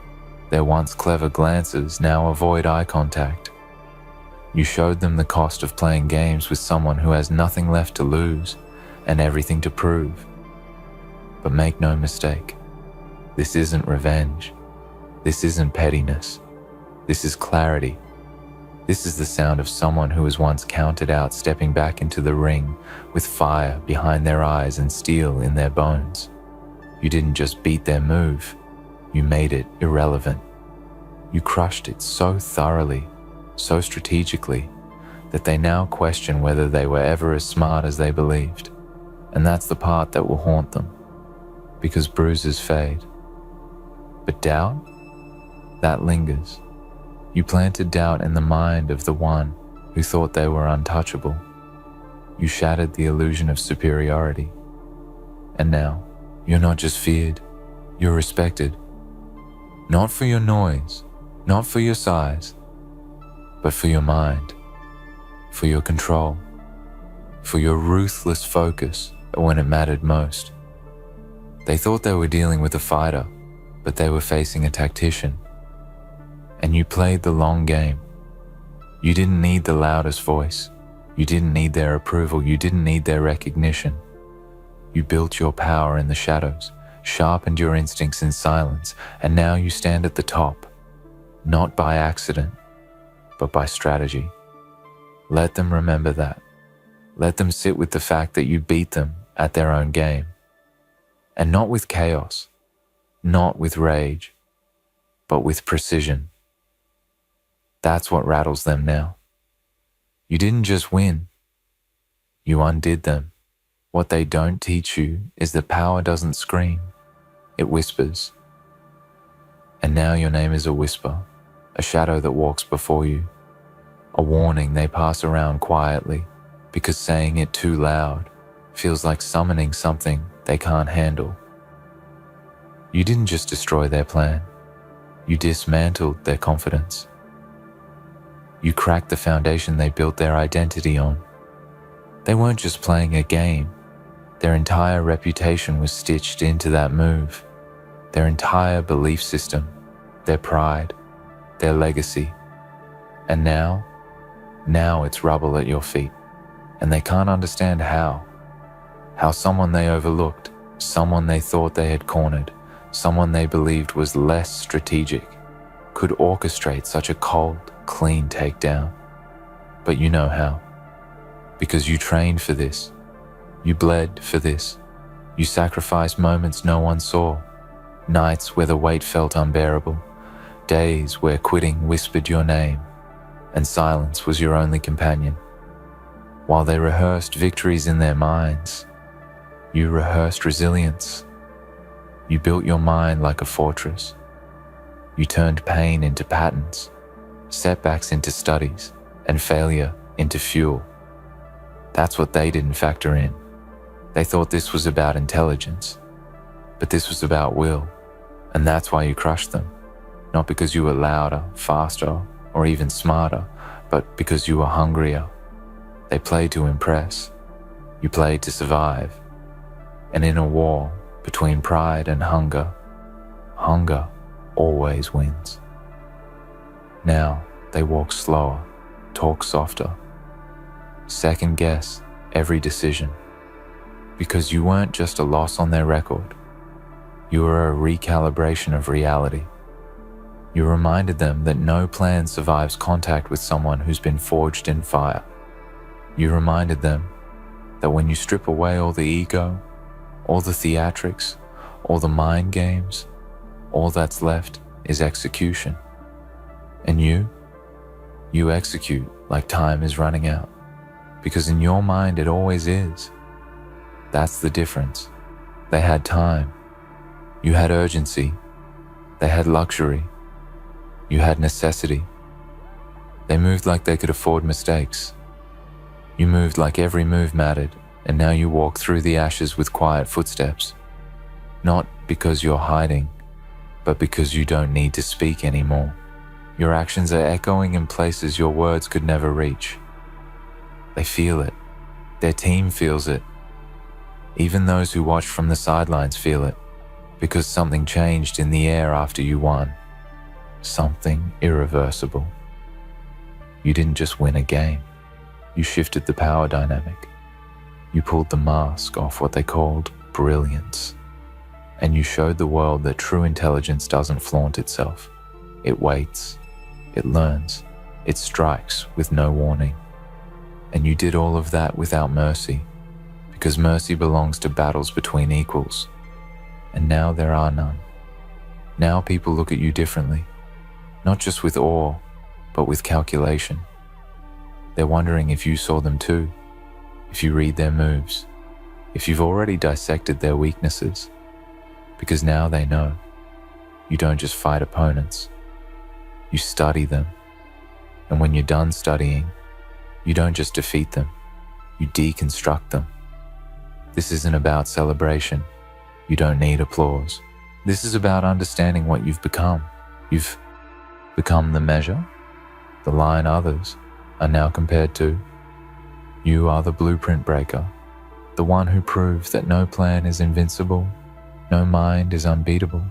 Their once clever glances now avoid eye contact. You showed them the cost of playing games with someone who has nothing left to lose and everything to prove. But make no mistake, this isn't revenge. This isn't pettiness. This is clarity. This is the sound of someone who was once counted out stepping back into the ring with fire behind their eyes and steel in their bones. You didn't just beat their move, you made it irrelevant. You crushed it so thoroughly, so strategically, that they now question whether they were ever as smart as they believed. And that's the part that will haunt them, because bruises fade. But doubt? That lingers. You planted doubt in the mind of the one who thought they were untouchable. You shattered the illusion of superiority. And now, you're not just feared, you're respected. Not for your noise, not for your size, but for your mind, for your control, for your ruthless focus when it mattered most. They thought they were dealing with a fighter, but they were facing a tactician. And you played the long game. You didn't need the loudest voice. You didn't need their approval. You didn't need their recognition. You built your power in the shadows, sharpened your instincts in silence, and now you stand at the top, not by accident, but by strategy. Let them remember that. Let them sit with the fact that you beat them at their own game. And not with chaos, not with rage, but with precision. That's what rattles them now. You didn't just win, you undid them. What they don't teach you is that power doesn't scream, it whispers. And now your name is a whisper, a shadow that walks before you, a warning they pass around quietly, because saying it too loud feels like summoning something they can't handle. You didn't just destroy their plan, you dismantled their confidence. You cracked the foundation they built their identity on. They weren't just playing a game, their entire reputation was stitched into that move. Their entire belief system, their pride, their legacy. And now it's rubble at your feet, and they can't understand how someone they overlooked, someone they thought they had cornered, someone they believed was less strategic, could orchestrate such a cold, clean takedown. But you know how, because you trained for this, you bled for this, you sacrificed moments no one saw, nights where the weight felt unbearable, days where quitting whispered your name, and silence was your only companion. While they rehearsed victories in their minds, you rehearsed resilience. You built your mind like a fortress. You turned pain into patterns, setbacks into studies, and failure into fuel. That's what they didn't factor in. They thought this was about intelligence, but this was about will, and that's why you crushed them. Not because you were louder, faster, or even smarter, but because you were hungrier. They played to impress. You played to survive. And in a war between pride and hunger, hunger always wins. Now they walk slower, talk softer, second guess every decision, because you weren't just a loss on their record, you were a recalibration of reality. You reminded them that no plan survives contact with someone who's been forged in fire. You reminded them that when you strip away all the ego, all the theatrics, all the mind games, all that's left is execution. And you execute like time is running out, because in your mind it always is. That's the difference. They had time. You had urgency. They had luxury. You had necessity. They moved like they could afford mistakes. You moved like every move mattered, and now you walk through the ashes with quiet footsteps. Not because you're hiding, but because you don't need to speak anymore. Your actions are echoing in places your words could never reach. They feel it. Their team feels it. Even those who watched from the sidelines feel it, because something changed in the air after you won. Something irreversible. You didn't just win a game. You shifted the power dynamic. You pulled the mask off what they called brilliance. And you showed the world that true intelligence doesn't flaunt itself. It waits. It learns. It strikes with no warning. And you did all of that without mercy, because mercy belongs to battles between equals. And now there are none. Now people look at you differently, not just with awe, but with calculation. They're wondering if you saw them too, if you read their moves, if you've already dissected their weaknesses, because now they know you don't just fight opponents, you study them. And when you're done studying, you don't just defeat them, you deconstruct them. This isn't about celebration. You don't need applause. This is about understanding what you've become. You've become the measure, the line others are now compared to. You are the blueprint breaker, the one who proves that no plan is invincible, no mind is unbeatable,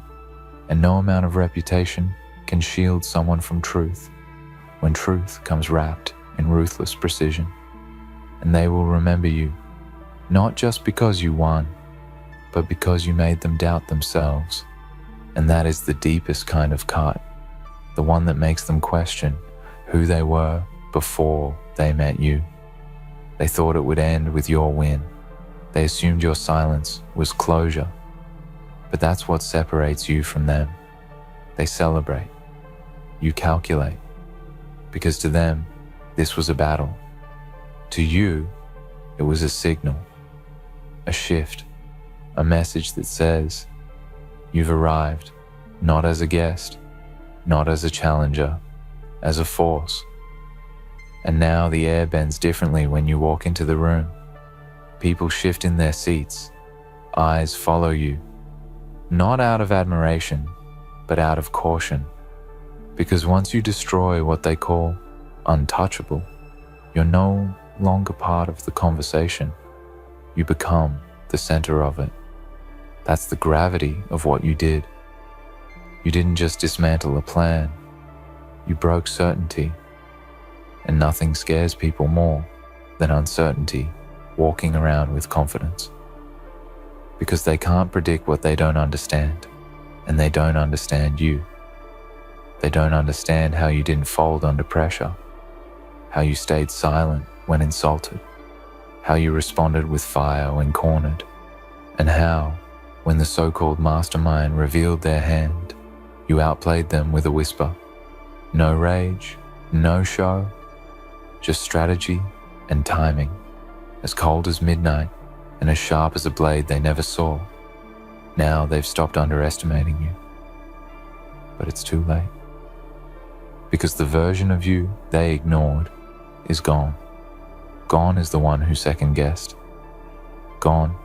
and no amount of reputation can shield someone from truth when truth comes wrapped in ruthless precision. And they will remember you, not just because you won, but because you made them doubt themselves. And that is the deepest kind of cut, the one that makes them question who they were before they met you. They thought it would end with your win. They assumed your silence was closure. But that's what separates you from them. They celebrate. You calculate. Because to them, this was a battle. To you, it was a signal, a shift, a message that says, you've arrived, not as a guest, not as a challenger, as a force. And now the air bends differently when you walk into the room. People shift in their seats. Eyes follow you, not out of admiration, but out of caution. Because once you destroy what they call untouchable, you're no longer part of the conversation. You become the center of it. That's the gravity of what you did. You didn't just dismantle a plan. You broke certainty. And nothing scares people more than uncertainty, walking around with confidence. Because they can't predict what they don't understand, and they don't understand you. They don't understand how you didn't fold under pressure, how you stayed silent when insulted, how you responded with fire when cornered, and how, when the so-called mastermind revealed their hand, you outplayed them with a whisper. No rage, no show, just strategy and timing, as cold as midnight and as sharp as a blade they never saw. Now they've stopped underestimating you. But it's too late. Because the version of you they ignored is gone. Gone is the one who second-guessed. Gone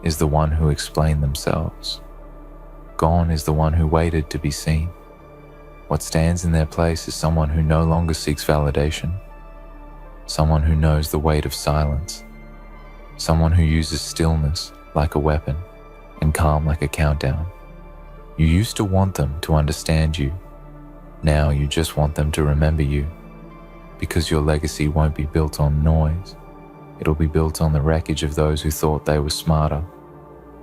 is the one who explained themselves. Gone is the one who waited to be seen. What stands in their place is someone who no longer seeks validation. Someone who knows the weight of silence. Someone who uses stillness like a weapon and calm like a countdown. You used to want them to understand you. Now you just want them to remember you. Because your legacy won't be built on noise. It'll be built on the wreckage of those who thought they were smarter.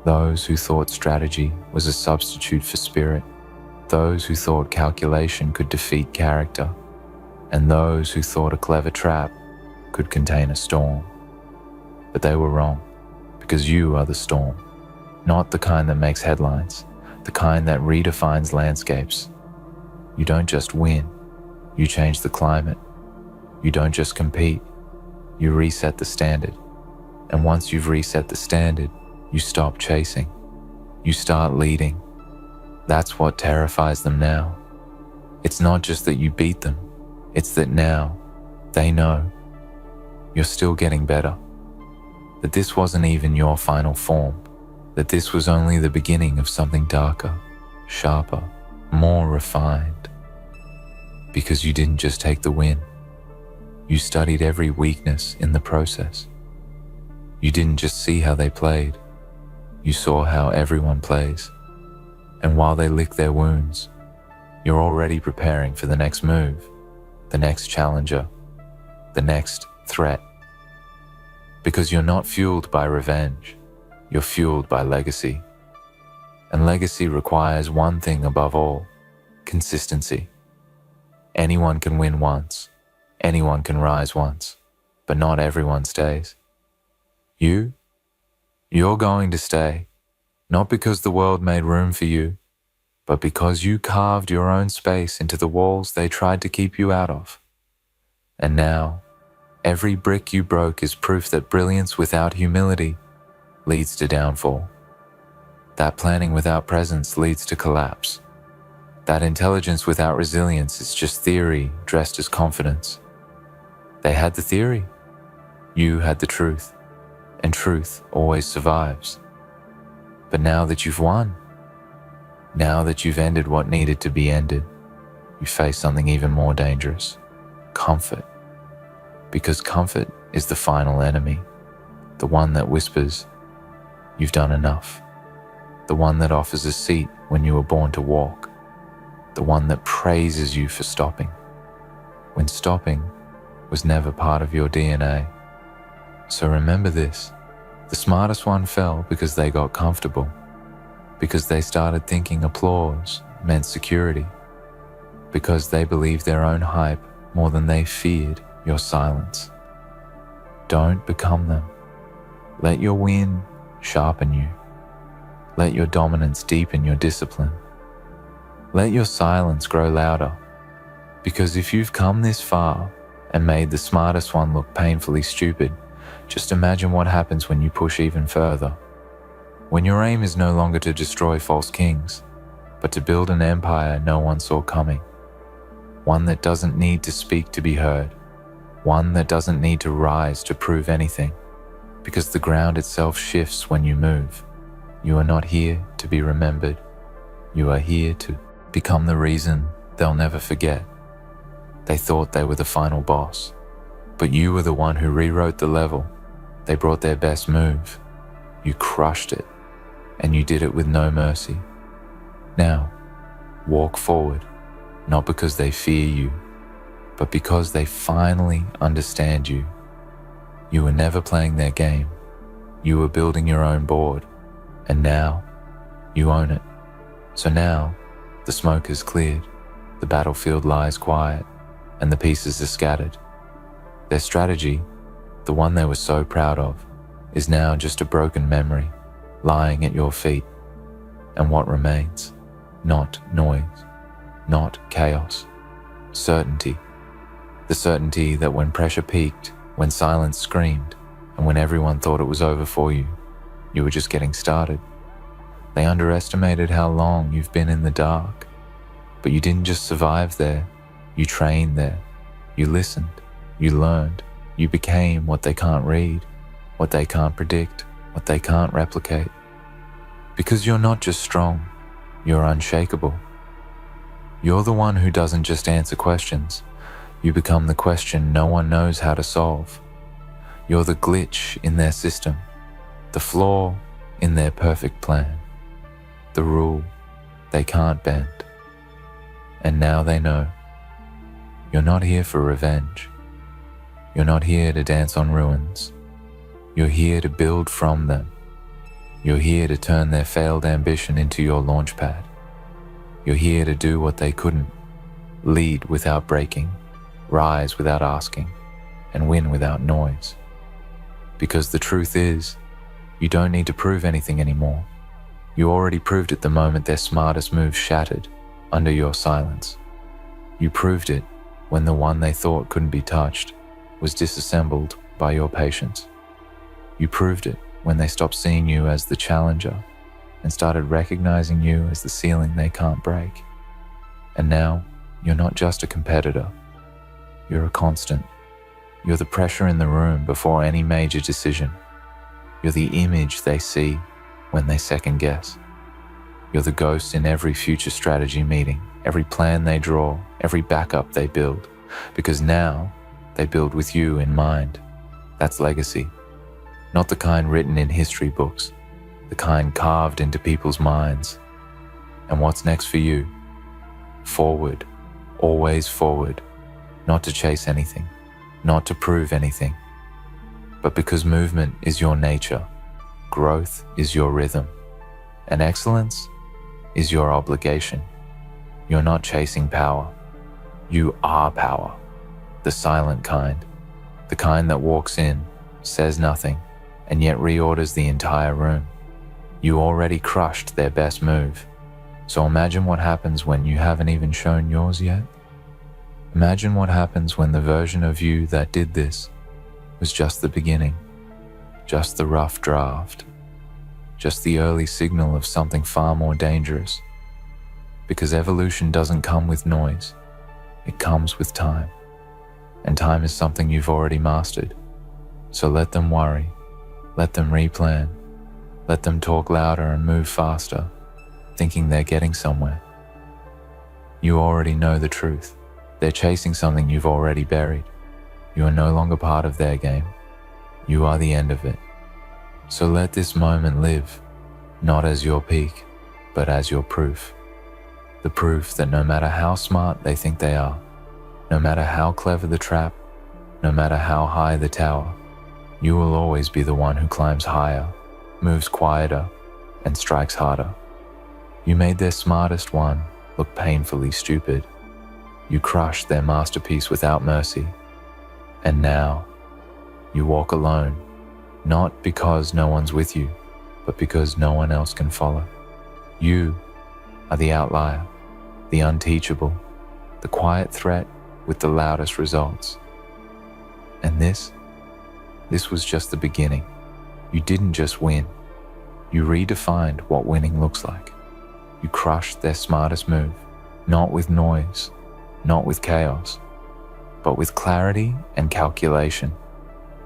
Those who thought strategy was a substitute for spirit. Those who thought calculation could defeat character. And those who thought a clever trap could contain a storm. But they were wrong, because you are the storm. Not the kind that makes headlines, the kind that redefines landscapes. You don't just win, you change the climate. You don't just compete, you reset the standard. And once you've reset the standard, you stop chasing. You start leading. That's what terrifies them now. It's not just that you beat them, it's that now they know. you're still getting better, that this wasn't even your final form, that this was only the beginning of something darker, sharper, more refined. Because you didn't just take the win, you studied every weakness in the process. You didn't just see how they played, you saw how everyone plays. And while they lick their wounds, you're already preparing for the next move, the next challenger, the next threat. Because you're not fueled by revenge, you're fueled by legacy. And legacy requires one thing above all: consistency. Anyone can win once, anyone can rise once, but not everyone stays. You're going to stay, not because the world made room for you, but because you carved your own space into the walls they tried to keep you out of. And now, every brick you broke is proof that brilliance without humility leads to downfall. That planning without presence leads to collapse. That intelligence without resilience is just theory dressed as confidence. They had the theory. You had the truth. And truth always survives. But now that you've won, now that you've ended what needed to be ended, you face something even more dangerous: comfort. Because comfort is the final enemy, the one that whispers, "You've done enough." The one that offers a seat when you were born to walk. The one that praises you for stopping, when stopping was never part of your DNA. So remember this: the smartest one fell because they got comfortable, because they started thinking applause meant security, because they believed their own hype more than they feared your silence. Don't become them. Let your win sharpen you. Let your dominance deepen your discipline. Let your silence grow louder, because if you've come this far and made the smartest one look painfully stupid, just imagine what happens when you push even further. When your aim is no longer to destroy false kings, but to build an empire no one saw coming. One that doesn't need to speak to be heard. One that doesn't need to rise to prove anything, because the ground itself shifts when you move. You are not here to be remembered. You are here to become the reason they'll never forget. They thought they were the final boss, but you were the one who rewrote the level. They brought their best move. You crushed it, and you did it with no mercy. Now, walk forward, not because they fear you, but because they finally understand you. You were never playing their game. You were building your own board, and now you own it. So now, the smoke has cleared, the battlefield lies quiet, and the pieces are scattered. Their strategy, the one they were so proud of, is now just a broken memory, lying at your feet. And what remains? Not noise, not chaos. Certainty. The certainty that when pressure peaked, when silence screamed, and when everyone thought it was over for you, you were just getting started. They underestimated how long you've been in the dark. But you didn't just survive there, you trained there. You listened, you learned, you became what they can't read, what they can't predict, what they can't replicate. Because you're not just strong, you're unshakable. You're the one who doesn't just answer questions, you become the question no one knows how to solve. You're the glitch in their system, the flaw in their perfect plan, the rule they can't bend. And now they know. You're not here for revenge. You're not here to dance on ruins. You're here to build from them. You're here to turn their failed ambition into your launch pad. You're here to do what they couldn't: lead without breaking, rise without asking, and win without noise. Because the truth is, you don't need to prove anything anymore. You already proved it the moment their smartest move shattered under your silence. You proved it when the one they thought couldn't be touched was disassembled by your patience. You proved it when they stopped seeing you as the challenger and started recognizing you as the ceiling they can't break. And now, you're not just a competitor, you're a constant. You're the pressure in the room before any major decision. You're the image they see when they second guess. You're the ghost in every future strategy meeting, every plan they draw, every backup they build, because now they build with you in mind. That's legacy. Not the kind written in history books, the kind carved into people's minds. And what's next for you? Forward, always forward, not to chase anything, not to prove anything, but because movement is your nature, growth is your rhythm, and excellence is your obligation. You're not chasing power. You are power, the silent kind, the kind that walks in, says nothing, and yet reorders the entire room. You already crushed their best move. So imagine what happens when you haven't even shown yours yet. Imagine what happens when the version of you that did this was just the beginning, just the rough draft, just the early signal of something far more dangerous. Because evolution doesn't come with noise, it comes with time. And time is something you've already mastered. So let them worry, let them replan, let them talk louder and move faster, thinking they're getting somewhere. You already know the truth. They're chasing something you've already buried. You are no longer part of their game. You are the end of it. So let this moment live, not as your peak, but as your proof. The proof that no matter how smart they think they are, no matter how clever the trap, no matter how high the tower, you will always be the one who climbs higher, moves quieter, and strikes harder. You made their smartest one look painfully stupid. You crushed their masterpiece without mercy. And now, you walk alone, not because no one's with you, but because no one else can follow. You are the outlier, the unteachable, the quiet threat with the loudest results. And this was just the beginning. You didn't just win. You redefined what winning looks like. You crushed their smartest move, not with noise, not with chaos, but with clarity and calculation.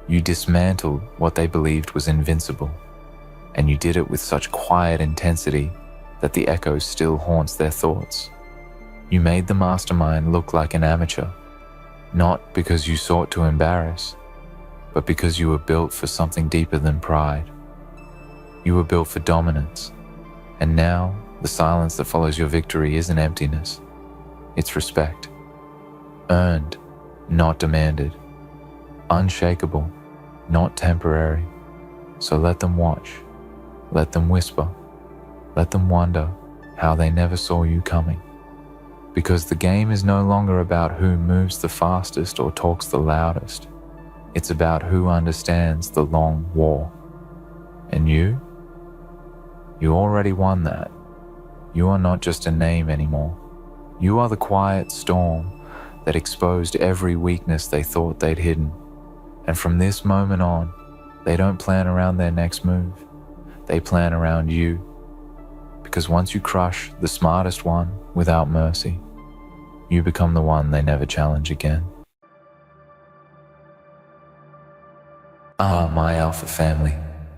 You dismantled what they believed was invincible, and you did it with such quiet intensity that the echo still haunts their thoughts. You made the mastermind look like an amateur, not because you sought to embarrass, but because you were built for something deeper than pride. You were built for dominance, and now the silence that follows your victory isn't emptiness, it's respect. Earned, not demanded. Unshakable, not temporary. So let them watch, let them whisper, let them wonder how they never saw you coming. Because the game is no longer about who moves the fastest or talks the loudest. It's about who understands the long war. And you already won that. You are not just a name anymore. You are the quiet storm that exposed every weakness they thought they'd hidden. And from this moment on, they don't plan around their next move. They plan around you. Because once you crush the smartest one without mercy, you become the one they never challenge again. Ah, my alpha family,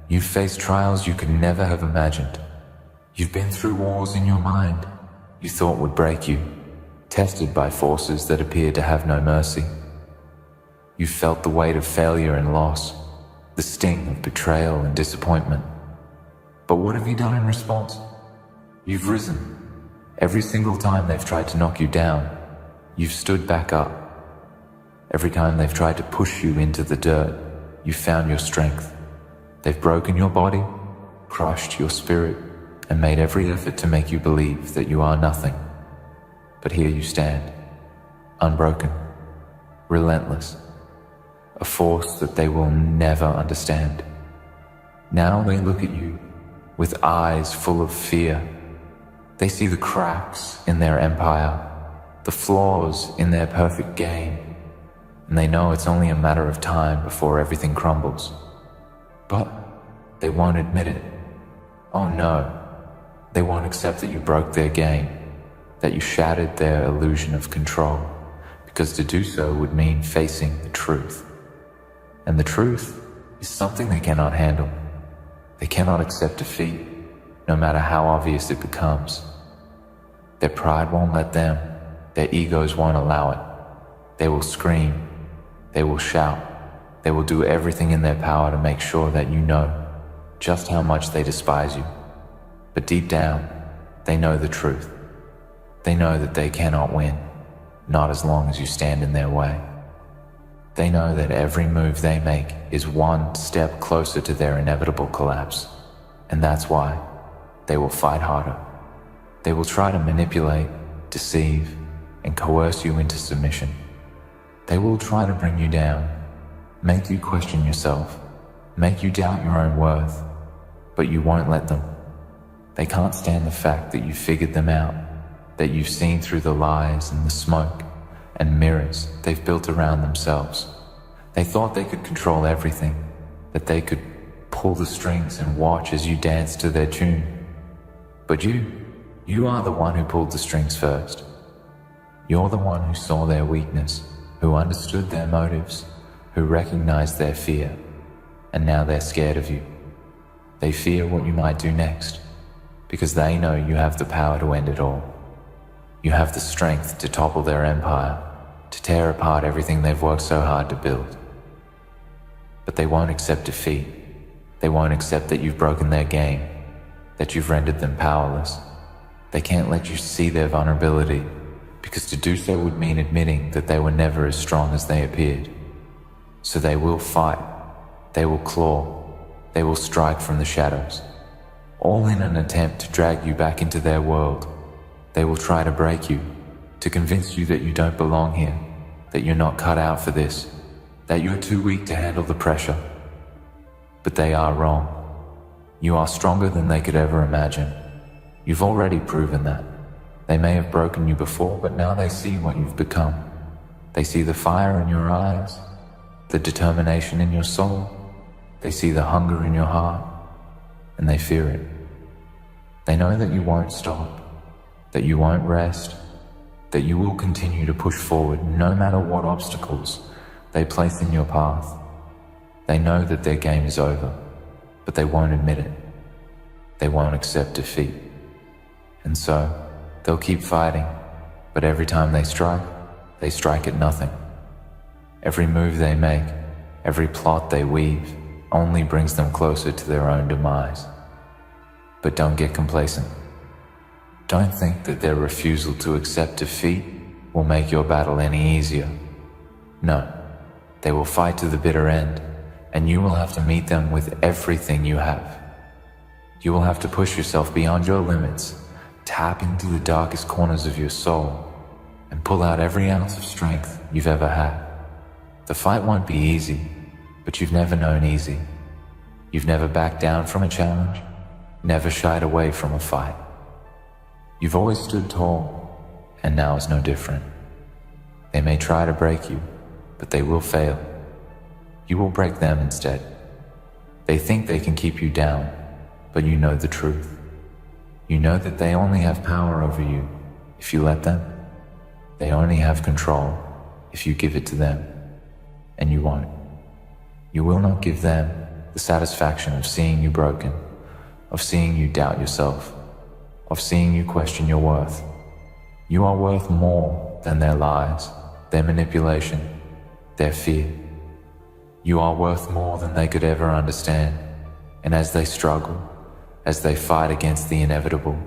you've faced trials you could never have imagined. You've been through wars in your mind you thought would break you, tested by forces that appeared to have no mercy. You've felt the weight of failure and loss, the sting of betrayal and disappointment. But what have you done in response? You've risen. Every single time they've tried to knock you down, you've stood back up. Every time they've tried to push you into the dirt, you've found your strength. They've broken your body, crushed your spirit, and made every effort to make you believe that you are nothing. But here you stand, unbroken, relentless, a force that they will never understand. Now they look at you with eyes full of fear. They see the cracks in their empire, the flaws in their perfect game, and they know it's only a matter of time before everything crumbles. But they won't admit it. Oh no, they won't accept that you broke their game, that you shattered their illusion of control, because to do so would mean facing the truth. And the truth is something they cannot handle. They cannot accept defeat, no matter how obvious it becomes. Their pride won't let them. Their egos won't allow it. They will scream. They will shout. They will do everything in their power to make sure that you know just how much they despise you. But deep down, they know the truth. They know that they cannot win, not as long as you stand in their way. They know that every move they make is one step closer to their inevitable collapse. And that's why they will fight harder. They will try to manipulate, deceive, and coerce you into submission. They will try to bring you down, make you question yourself, make you doubt your own worth, but you won't let them. They can't stand the fact that you figured them out, that you've seen through the lies and the smoke and mirrors they've built around themselves. They thought they could control everything, that they could pull the strings and watch as you dance to their tune. But you are the one who pulled the strings first. You're the one who saw their weakness, who understood their motives, who recognized their fear, and now they're scared of you. They fear what you might do next, because they know you have the power to end it all. You have the strength to topple their empire, to tear apart everything they've worked so hard to build. But they won't accept defeat. They won't accept that you've broken their game, that you've rendered them powerless. They can't let you see their vulnerability, because to do so would mean admitting that they were never as strong as they appeared. So they will fight, they will claw, they will strike from the shadows, all in an attempt to drag you back into their world. They will try to break you, to convince you that you don't belong here, that you're not cut out for this, that you're too weak to handle the pressure. But they are wrong. You are stronger than they could ever imagine. You've already proven that. They may have broken you before, but now they see what you've become. They see the fire in your eyes, the determination in your soul. They see the hunger in your heart, and they fear it. They know that you won't stop, that you won't rest, that you will continue to push forward no matter what obstacles they place in your path. They know that their game is over, but they won't admit it. They won't accept defeat. And so, they'll keep fighting, but every time they strike at nothing. Every move they make, every plot they weave, only brings them closer to their own demise. But don't get complacent. Don't think that their refusal to accept defeat will make your battle any easier. No, they will fight to the bitter end, and you will have to meet them with everything you have. You will have to push yourself beyond your limits, tap into the darkest corners of your soul, and pull out every ounce of strength you've ever had. The fight won't be easy, but you've never known easy. You've never backed down from a challenge, never shied away from a fight. You've always stood tall, and now is no different. They may try to break you, but they will fail. You will break them instead. They think they can keep you down, but you know the truth. You know that they only have power over you if you let them. They only have control if you give it to them, and you won't. You will not give them the satisfaction of seeing you broken, of seeing you doubt yourself, of seeing you question your worth. You are worth more than their lies, their manipulation, their fear. You are worth more than they could ever understand, and as they struggle, as they fight against the inevitable,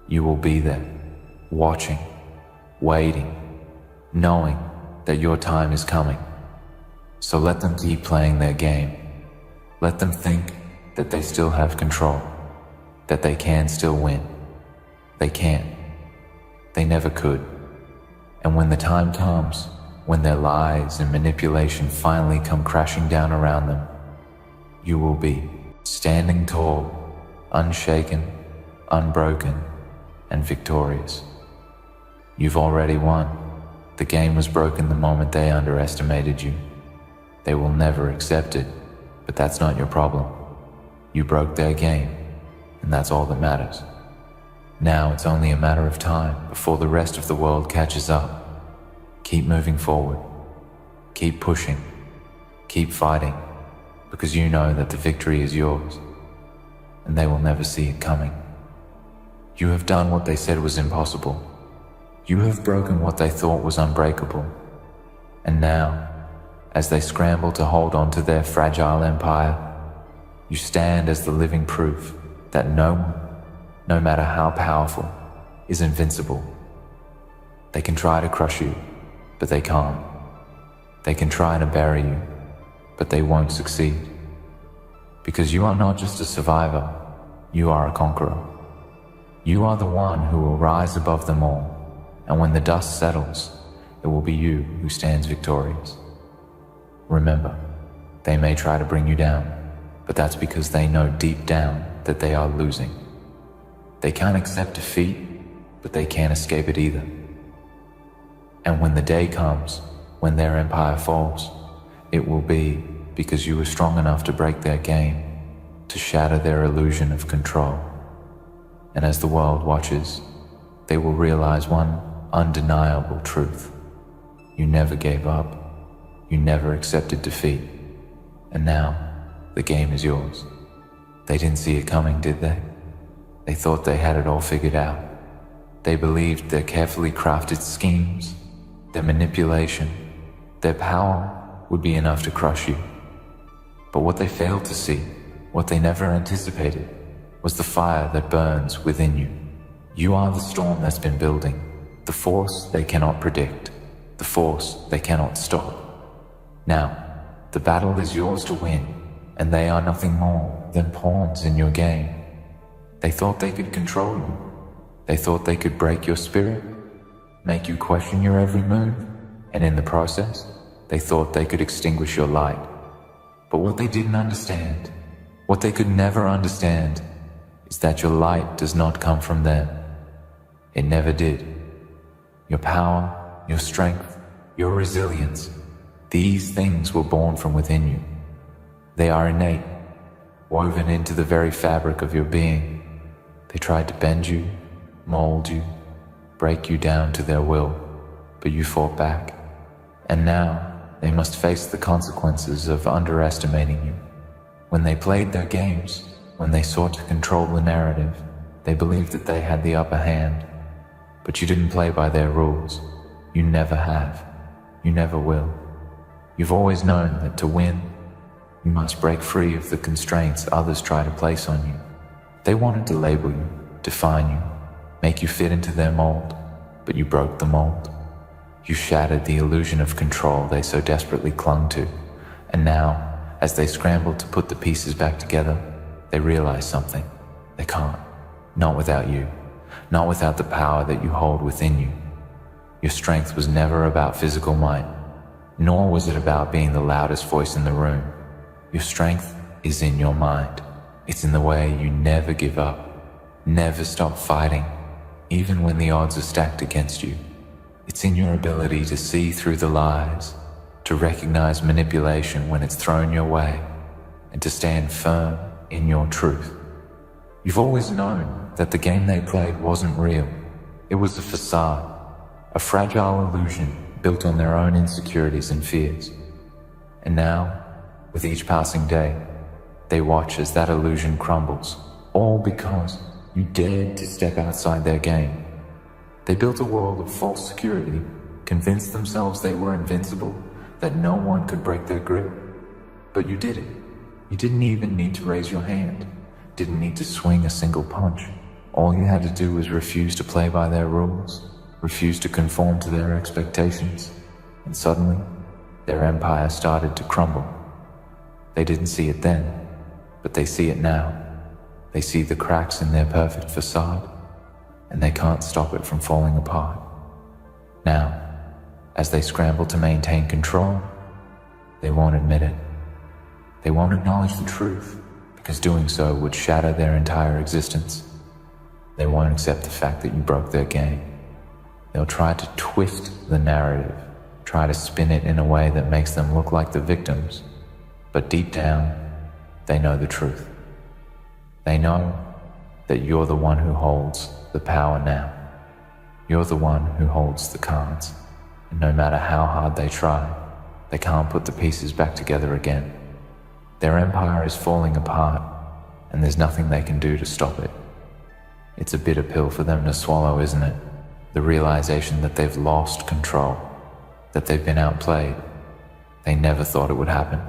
you will be there, watching, waiting, knowing that your time is coming. So let them keep playing their game. Let them think that they still have control, that they can still win. They can't. They never could. And when the time comes, when their lies and manipulation finally come crashing down around them, you will be standing tall, unshaken, unbroken, and victorious. You've already won. The game was broken the moment they underestimated you. They will never accept it, but that's not your problem. You broke their game, and that's all that matters. Now it's only a matter of time before the rest of the world catches up. Keep moving forward. Keep pushing. keep fighting, because you know that the victory is yours, and they will never see it coming. You have done what they said was impossible. You have broken what they thought was unbreakable. And now, as they scramble to hold on to their fragile empire, you stand as the living proof that no one, no matter how powerful, is invincible. They can try to crush you, but they can't. They can try to bury you, but they won't succeed. Because you are not just a survivor, you are a conqueror. You are the one who will rise above them all, and when the dust settles, it will be you who stands victorious. Remember, they may try to bring you down, but that's because they know deep down that they are losing. They can't accept defeat, but they can't escape it either. And when the day comes, when their empire falls, it will be because you were strong enough to break their game, to shatter their illusion of control. And as the world watches, they will realize one undeniable truth. You never gave up. You never accepted defeat. And now, the game is yours. They didn't see it coming, did they? They thought they had it all figured out. They believed their carefully crafted schemes, their manipulation, their power would be enough to crush you. But what they failed to see, what they never anticipated, was the fire that burns within you. You are the storm that's been building, the force they cannot predict, the force they cannot stop. Now, the battle is yours to win, and they are nothing more than pawns in your game. They thought they could control you. They thought they could break your spirit, make you question your every move, and in the process, they thought they could extinguish your light. But what they didn't understand, what they could never understand, is that your light does not come from them. It never did. Your power, your strength, your resilience, these things were born from within you. They are innate, woven into the very fabric of your being. They tried to bend you, mold you, break you down to their will, but you fought back. And now, they must face the consequences of underestimating you. When they played their games, when they sought to control the narrative, they believed that they had the upper hand. But you didn't play by their rules. You never have. You never will. You've always known that to win, you must break free of the constraints others try to place on you. They wanted to label you, define you, make you fit into their mold, but you broke the mold. You shattered the illusion of control they so desperately clung to, and now, as they scrambled to put the pieces back together, they realized something. They can't. Not without you. Not without the power that you hold within you. Your strength was never about physical might, nor was it about being the loudest voice in the room. Your strength is in your mind. It's in the way you never give up, never stop fighting, even when the odds are stacked against you. It's in your ability to see through the lies, to recognize manipulation when it's thrown your way, and to stand firm in your truth. You've always known that the game they played wasn't real. It was a facade, a fragile illusion built on their own insecurities and fears. And now, with each passing day, they watch as that illusion crumbles, all because you dared to step outside their game. They built a world of false security, convinced themselves they were invincible, that no one could break their grip. But you did it. You didn't even need to raise your hand, didn't need to swing a single punch. All you had to do was refuse to play by their rules, refuse to conform to their expectations, and suddenly, their empire started to crumble. They didn't see it then, but they see it now. They see the cracks in their perfect facade, and they can't stop it from falling apart. Now, as they scramble to maintain control, they won't admit it. They won't acknowledge the truth, because doing so would shatter their entire existence. They won't accept the fact that you broke their game. They'll try to twist the narrative, try to spin it in a way that makes them look like the victims, but deep down, they know the truth. They know that you're the one who holds the power now. You're the one who holds the cards, and no matter how hard they try, They can't put the pieces back together again. Their empire is falling apart, and there's nothing they can do to stop it. It's a bitter pill for them to swallow, isn't it? The realization that they've lost control, that they've been outplayed. They never thought it would happen.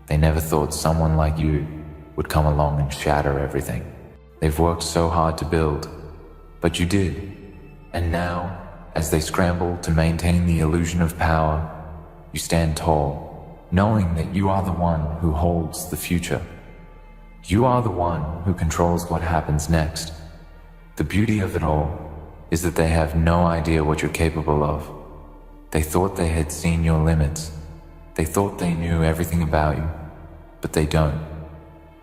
They never thought someone like you would come along and shatter everything. They've worked so hard to build, but you did. And now, as they scramble to maintain the illusion of power, you stand tall, knowing that you are the one who holds the future. You are the one who controls what happens next. The beauty of it all is that they have no idea what you're capable of. They thought they had seen your limits. They thought they knew everything about you, but they don't.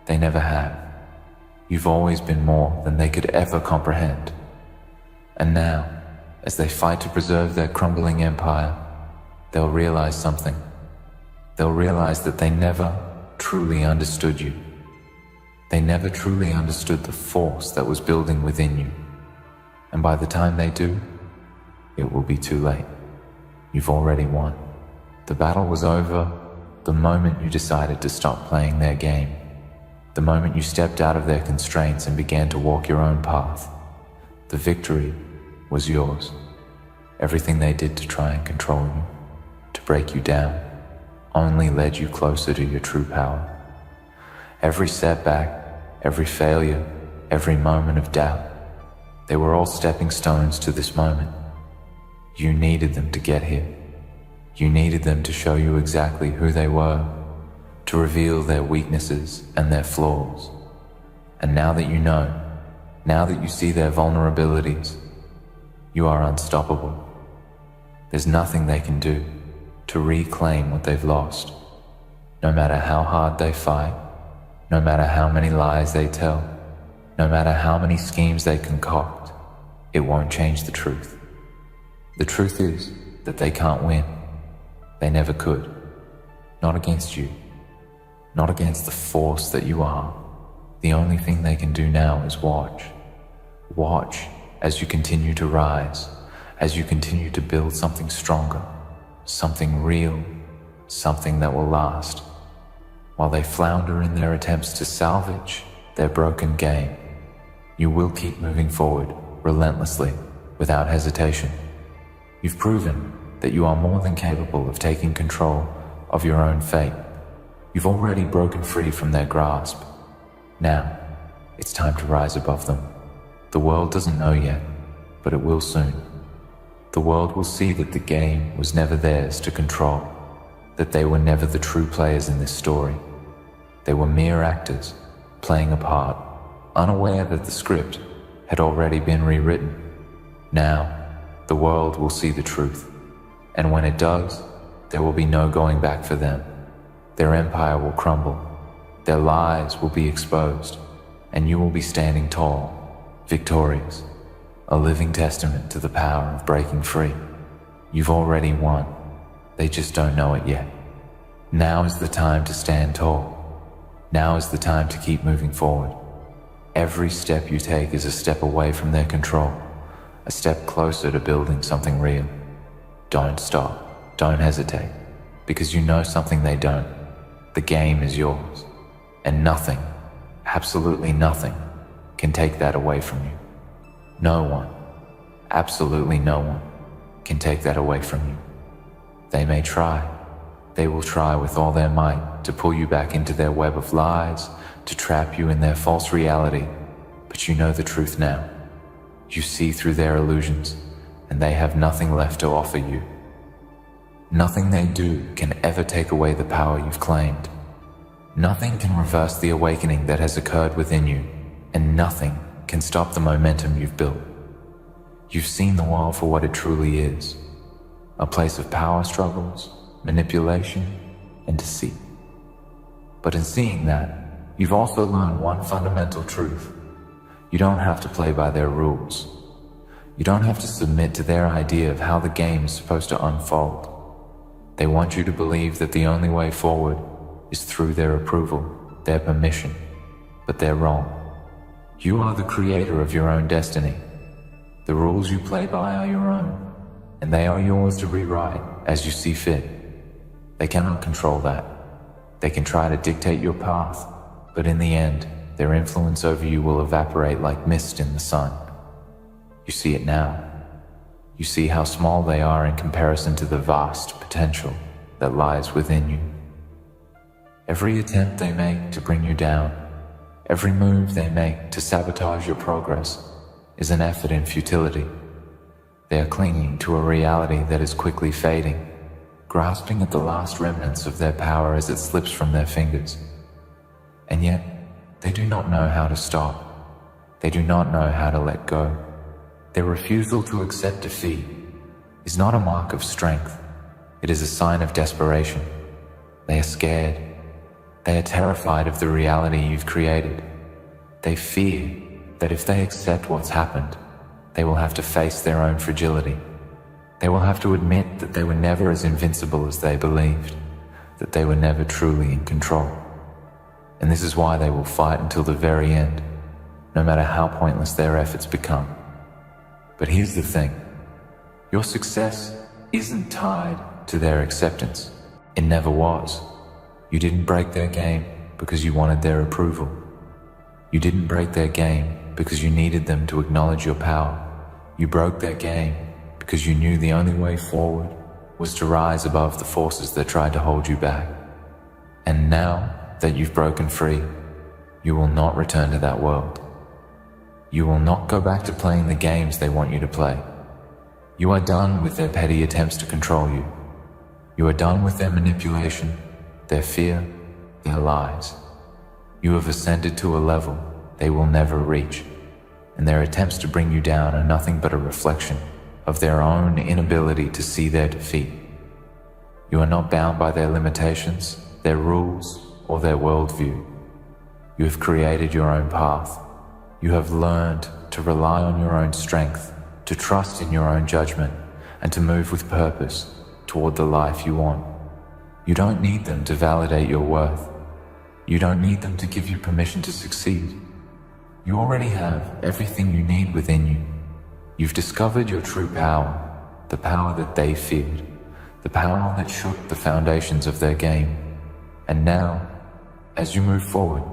They never have. You've always been more than they could ever comprehend. And now, as they fight to preserve their crumbling empire, they'll realize something. They'll realize that they never truly understood you. They never truly understood the force that was building within you. And by the time they do, it will be too late. You've already won. The battle was over the moment you decided to stop playing their game. The moment you stepped out of their constraints and began to walk your own path. The victory was yours. Everything they did to try and control you, to break you down, only led you closer to your true power. Every setback, every failure, every moment of doubt, they were all stepping stones to this moment. You needed them to get here. You needed them to show you exactly who they were, to reveal their weaknesses and their flaws. And now that you know, now that you see their vulnerabilities, you are unstoppable. There's nothing they can do to reclaim what they've lost. No matter how hard they fight, no matter how many lies they tell, no matter how many schemes they concoct, it won't change the truth. The truth is that they can't win. They never could. Not against you. Not against the force that you are. The only thing they can do now is watch. Watch as you continue to rise, as you continue to build something stronger, something real, something that will last. While they flounder in their attempts to salvage their broken game, you will keep moving forward relentlessly, without hesitation. You've proven that you are more than capable of taking control of your own fate. You've already broken free from their grasp. Now, it's time to rise above them. The world doesn't know yet, but it will soon. The world will see that the game was never theirs to control, that they were never the true players in this story. They were mere actors, playing a part, unaware that the script had already been rewritten. Now, the world will see the truth, and when it does, there will be no going back for them. Their empire will crumble, their lies will be exposed, and you will be standing tall, victorious, a living testament to the power of breaking free. You've already won, they just don't know it yet. Now is the time to stand tall. Now is the time to keep moving forward. Every step you take is a step away from their control, a step closer to building something real. Don't stop, don't hesitate, because you know something they don't. The game is yours, and nothing, absolutely nothing, can take that away from you. No one, absolutely no one, can take that away from you. They may try, they will try with all their might to pull you back into their web of lies, to trap you in their false reality, but you know the truth now. You see through their illusions, and they have nothing left to offer you. Nothing they do can ever take away the power you've claimed. Nothing can reverse the awakening that has occurred within you, and nothing can stop the momentum you've built. You've seen the world for what it truly is, a place of power struggles, manipulation, and deceit. But in seeing that, you've also learned one fundamental truth. You don't have to play by their rules. You don't have to submit to their idea of how the game is supposed to unfold. They want you to believe that the only way forward is through their approval, their permission, but they're wrong. You are the creator of your own destiny. The rules you play by are your own, and they are yours to rewrite as you see fit. They cannot control that. They can try to dictate your path, but in the end, their influence over you will evaporate like mist in the sun. You see it now. You see how small they are in comparison to the vast potential that lies within you. Every attempt they make to bring you down, every move they make to sabotage your progress, is an effort in futility. They are clinging to a reality that is quickly fading, grasping at the last remnants of their power as it slips from their fingers. And yet, they do not know how to stop. They do not know how to let go. Their refusal to accept defeat is not a mark of strength. It is a sign of desperation. They are scared. They are terrified of the reality you've created. They fear that if they accept what's happened, they will have to face their own fragility. They will have to admit that they were never as invincible as they believed, that they were never truly in control. And this is why they will fight until the very end, no matter how pointless their efforts become. But here's the thing. Your success isn't tied to their acceptance. It never was. You didn't break their game because you wanted their approval. You didn't break their game because you needed them to acknowledge your power. You broke their game because you knew the only way forward was to rise above the forces that tried to hold you back. And now that you've broken free, you will not return to that world. You will not go back to playing the games they want you to play. You are done with their petty attempts to control you. You are done with their manipulation, their fear, their lies. You have ascended to a level they will never reach, and their attempts to bring you down are nothing but a reflection of their own inability to see their defeat. You are not bound by their limitations, their rules, or their worldview. You have created your own path. You have learned to rely on your own strength, to trust in your own judgment, and to move with purpose toward the life you want. You don't need them to validate your worth. You don't need them to give you permission to succeed. You already have everything you need within you. You've discovered your true power, the power that they feared, the power that shook the foundations of their game. And now, as you move forward,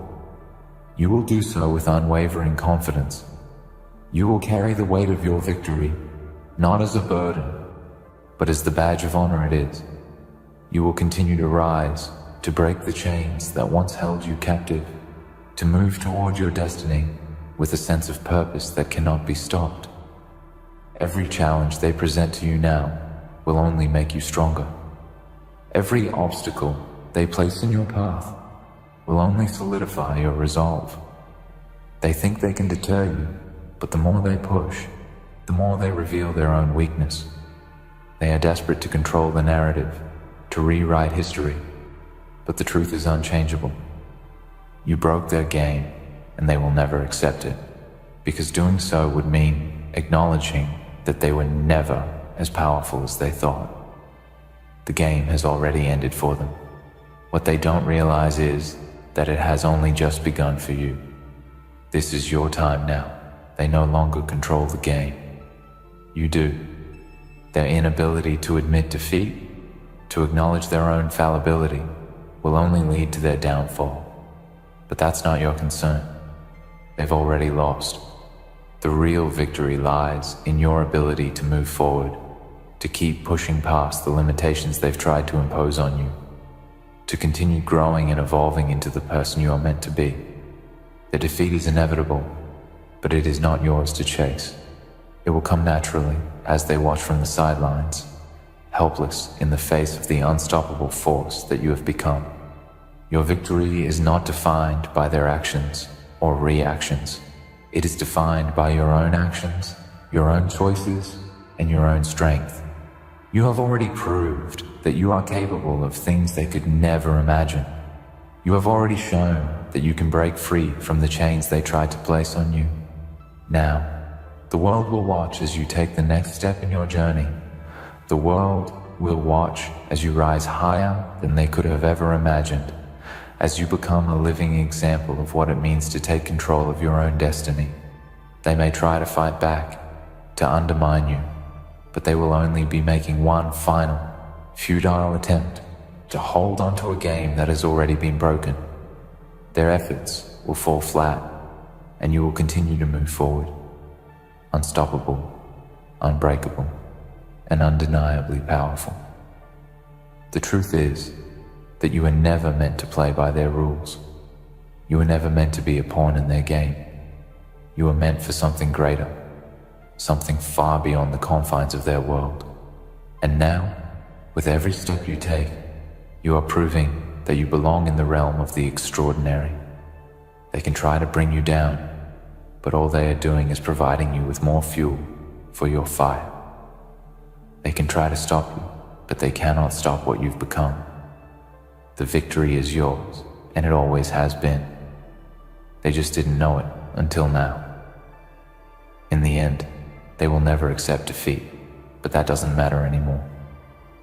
you will do so with unwavering confidence. You will carry the weight of your victory, not as a burden, but as the badge of honor it is. You will continue to rise, to break the chains that once held you captive, to move toward your destiny with a sense of purpose that cannot be stopped. Every challenge they present to you now will only make you stronger. Every obstacle they place in your path will only solidify your resolve. They think they can deter you, but the more they push, the more they reveal their own weakness. They are desperate to control the narrative, to rewrite history, but the truth is unchangeable. You broke their game, and they will never accept it, because doing so would mean acknowledging that they were never as powerful as they thought. The game has already ended for them. What they don't realize is that it has only just begun for you. This is your time now. They no longer control the game. You do. Their inability to admit defeat, to acknowledge their own fallibility, will only lead to their downfall. But that's not your concern. They've already lost. The real victory lies in your ability to move forward, to keep pushing past the limitations they've tried to impose on you, to continue growing and evolving into the person you are meant to be. The defeat is inevitable, but it is not yours to chase. It will come naturally as they watch from the sidelines, helpless in the face of the unstoppable force that you have become. Your victory is not defined by their actions or reactions. It is defined by your own actions, your own choices, and your own strength. You have already proved that you are capable of things they could never imagine. You have already shown that you can break free from the chains they tried to place on you. Now, the world will watch as you take the next step in your journey. The world will watch as you rise higher than they could have ever imagined, as you become a living example of what it means to take control of your own destiny. They may try to fight back, to undermine you, but they will only be making one final, futile attempt to hold onto a game that has already been broken. Their efforts will fall flat, and you will continue to move forward, unstoppable, unbreakable, and undeniably powerful. The truth is that you were never meant to play by their rules. You were never meant to be a pawn in their game. You were meant for something greater, something far beyond the confines of their world. And now, with every step you take, you are proving that you belong in the realm of the extraordinary. They can try to bring you down, but all they are doing is providing you with more fuel for your fire. They can try to stop you, but they cannot stop what you've become. The victory is yours, and it always has been. They just didn't know it until now. In the end, they will never accept defeat, but that doesn't matter anymore.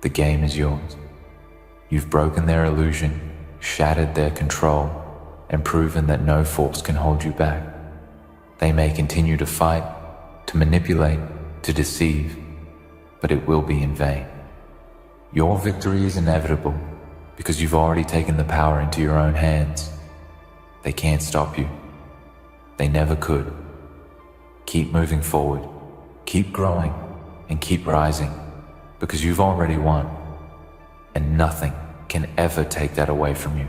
The game is yours. You've broken their illusion, shattered their control, and proven that no force can hold you back. They may continue to fight, to manipulate, to deceive, but it will be in vain. Your victory is inevitable because you've already taken the power into your own hands. They can't stop you. They never could. Keep moving forward, keep growing, and keep rising, because you've already won, and nothing can ever take that away from you.